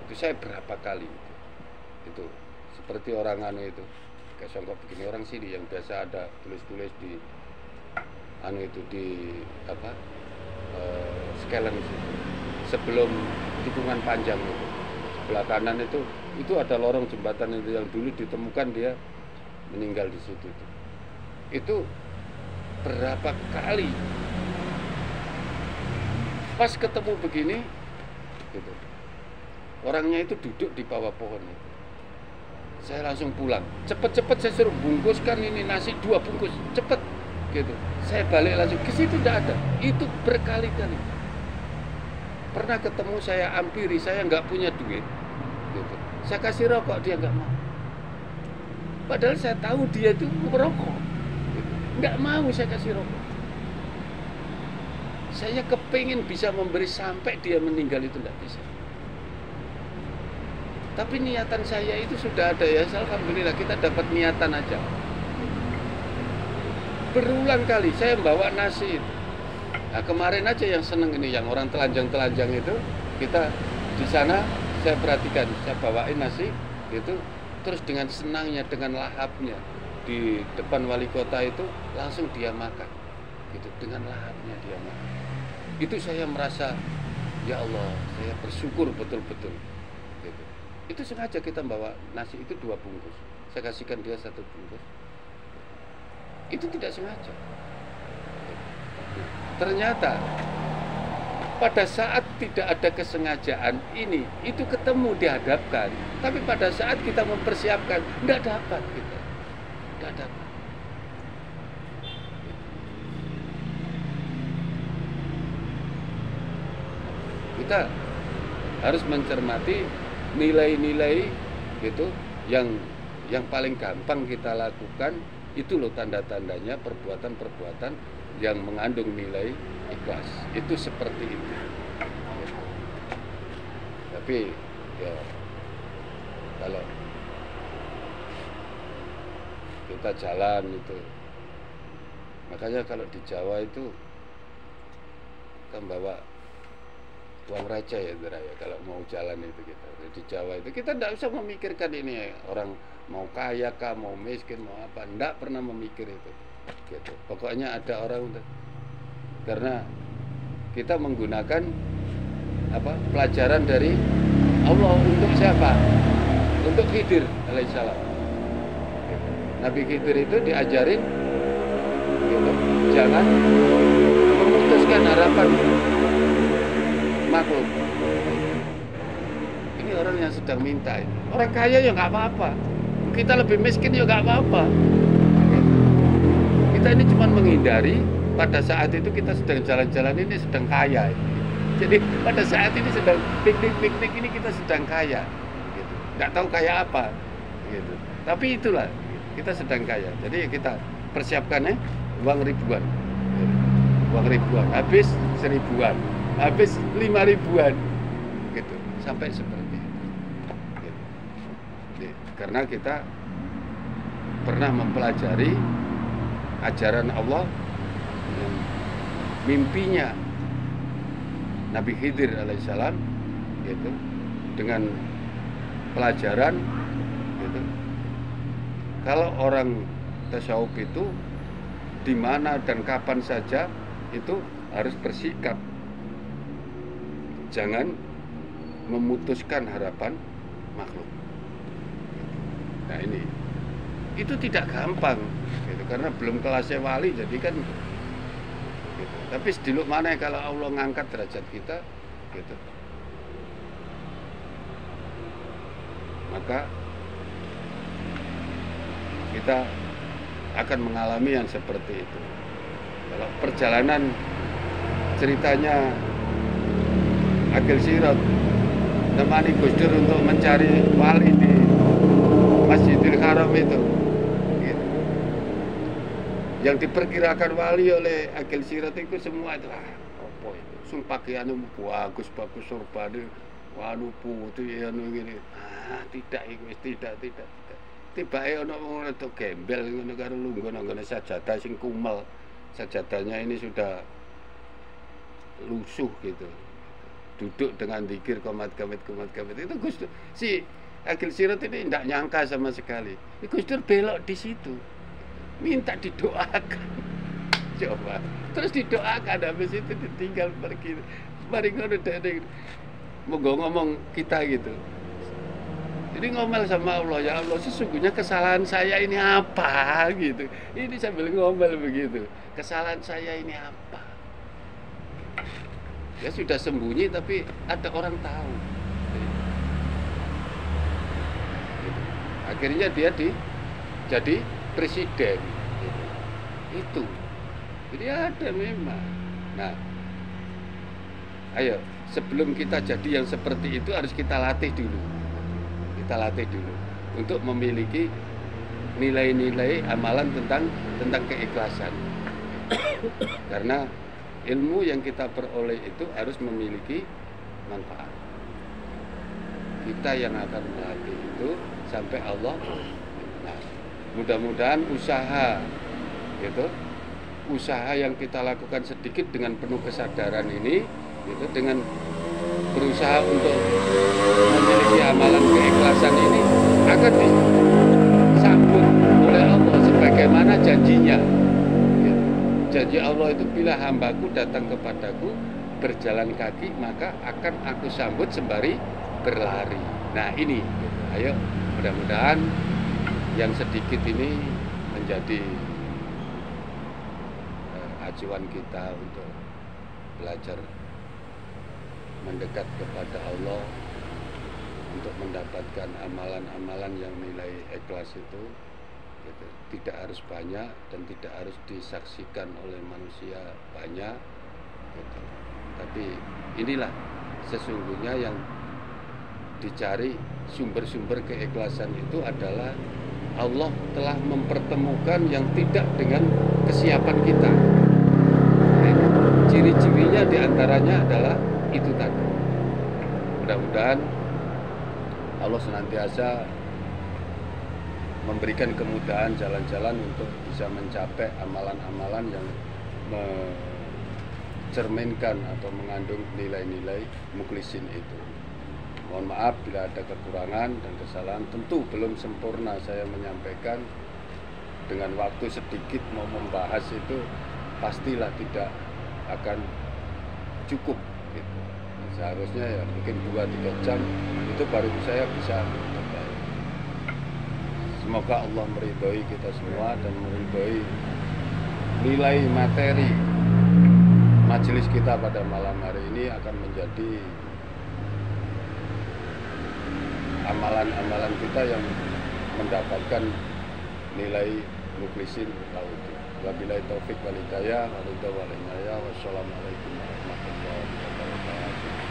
Itu saya berapa kali itu seperti orang anu itu pakai songkok begini, orang sini yang biasa ada tulis-tulis di anu itu di apa Sekelen itu sebelum tikungan panjang itu sebelah kanan itu ada lorong jembatan itu yang dulu ditemukan dia meninggal di situ itu berapa kali pas ketemu begini gitu. Orangnya itu duduk di bawah pohon itu. Saya langsung pulang. Cepet-cepet saya suruh bungkuskan ini nasi 2 bungkus, cepet gitu. Saya balik langsung ke situ, tidak ada. Itu berkali-kali. Pernah ketemu saya ampiri, saya nggak punya duit gitu. Saya kasih rokok, dia nggak mau. Padahal saya tahu dia itu merokok gitu. Nggak mau saya kasih rokok. Saya kepingin bisa memberi sampai dia meninggal, itu nggak bisa. Tapi niatan saya itu sudah ada ya, alhamdulillah kita dapat niatan aja. Berulang kali saya bawa nasi itu. Nah, kemarin aja yang seneng ini, yang orang telanjang-telanjang itu, kita di sana saya perhatikan, saya bawain nasi itu, terus dengan senangnya, dengan lahapnya di depan wali kota itu langsung dia makan, gitu, dengan lahapnya dia makan. Itu saya merasa, ya Allah, saya bersyukur betul-betul. Gitu. Itu sengaja kita bawa nasi itu 2 bungkus, saya kasihkan dia 1 bungkus. Itu tidak sengaja. Ternyata pada saat tidak ada kesengajaan ini, itu ketemu dihadapkan. Tapi pada saat kita mempersiapkan, tidak dapat kita, tidak dapat. Kita harus mencermati nilai-nilai gitu yang paling gampang kita lakukan. Itu loh tanda-tandanya perbuatan-perbuatan yang mengandung nilai ikhlas. Itu seperti itu. Tapi ya kalau kita jalan itu, makanya kalau di Jawa itu kita bawa uang receh ya, kalau mau jalan itu kita di Jawa itu kita tidak usah memikirkan ini orang mau kaya kah, mau miskin, mau apa, tidak pernah memikir itu. Gitu. Pokoknya ada orang, karena kita menggunakan apa pelajaran dari Allah untuk siapa? Untuk Khidir alaihissalam. Nabi Khidir itu diajarin gitu, jangan memutuskan harapan makhluk. Ini orang yang sedang minta. Orang kaya ya nggak apa-apa. Kita lebih miskin ya nggak apa-apa. Kita ini cuma menghindari pada saat itu kita sedang jalan-jalan ini sedang kaya. Jadi pada saat ini sedang piknik-piknik ini kita sedang kaya. Gitu. Nggak tahu kaya apa. Gitu. Tapi itulah kita sedang kaya. Jadi kita persiapkannya uang ribuan. Uang ribuan. Habis 1000-an. Habis 5.000-an. Gitu. Sampai seperti itu. Karena kita pernah mempelajari ajaran Allah, mimpinya Nabi Khidir alaihissalam, gitu, dengan pelajaran, gitu. Kalau orang tasawuf itu di mana dan kapan saja itu harus bersikap, jangan memutuskan harapan makhluk. Nah ini, itu tidak gampang. gitu. Karena belum kelasnya wali, jadi kan gitu. Tapi sediluk mana kalau Allah ngangkat derajat kita gitu, maka kita akan mengalami yang seperti itu. Kalau perjalanan ceritanya Agil Sirot temani Gus Dur untuk mencari wali di Masjidil Haram itu gitu. Yang diperkirakan wali oleh Agil Sirot itu semua itu apa itu? Sul pakaiannya bagus-bagus sorbane wanu putih anu ngene. Tidak itu tidak. Tibake ana wong rada gembel ngono karo lungguh nang ngene sajadah sing kumel. Sajadahnya ini sudah lusuh gitu. Duduk dengan zikir komat kamit itu Gus Dur. Si Agil Sirot ini tidak nyangka sama sekali. Gus Dur belok di situ. Minta didoakan. Coba. Terus didoakan, habis itu ditinggal pergi. Mari ngono dek ngomong kita gitu. Jadi ngomel sama Allah, ya Allah sesungguhnya kesalahan saya ini apa gitu. Ini sambil ngomel begitu. Kesalahan saya ini apa? Ya sudah sembunyi tapi ada orang tahu. Akhirnya dia jadi presiden. Itu. Jadi ada memang. Nah, ayo sebelum kita jadi yang seperti itu harus kita latih dulu. Kita latih dulu untuk memiliki nilai-nilai amalan tentang keikhlasan. Karena ilmu yang kita peroleh itu harus memiliki manfaat. Kita yang akan melatih itu sampai Allah. Nah, mudah-mudahan usaha gitu, usaha yang kita lakukan sedikit dengan penuh kesadaran ini gitu, dengan berusaha untuk memiliki amalan keikhlasan ini akan disambut oleh Allah sebagaimana janjinya. Janji Allah itu bila hambaku datang kepadaku berjalan kaki maka akan aku sambut sembari berlari. Nah ini, ayo mudah-mudahan yang sedikit ini menjadi acuan kita untuk belajar mendekat kepada Allah untuk mendapatkan amalan-amalan yang nilai ikhlas itu gitu. Tidak harus banyak dan tidak harus disaksikan oleh manusia banyak gitu. Tapi inilah sesungguhnya yang dicari sumber-sumber keikhlasan itu adalah Allah telah mempertemukan yang tidak dengan kesiapan kita. Ciri-cirinya diantaranya adalah itu tadi. Mudah-mudahan Allah senantiasa memberikan kemudahan jalan-jalan untuk bisa mencapai amalan-amalan yang mencerminkan atau mengandung nilai-nilai mukhlisin itu. Mohon maaf bila ada kekurangan dan kesalahan. Tentu belum sempurna saya menyampaikan. Dengan waktu sedikit mau membahas itu pastilah tidak akan cukup gitu. Seharusnya ya mungkin 2-3 jam itu baru saya bisa terbaik. Semoga Allah meridhoi kita semua dan meridhoi nilai materi majelis kita pada malam hari ini akan menjadi amalan-amalan kita yang mendapatkan nilai mukhlisin tauhid. Wabillahi taufik wal hidayah, wassalamualaikum warahmatullahi wabarakatuh.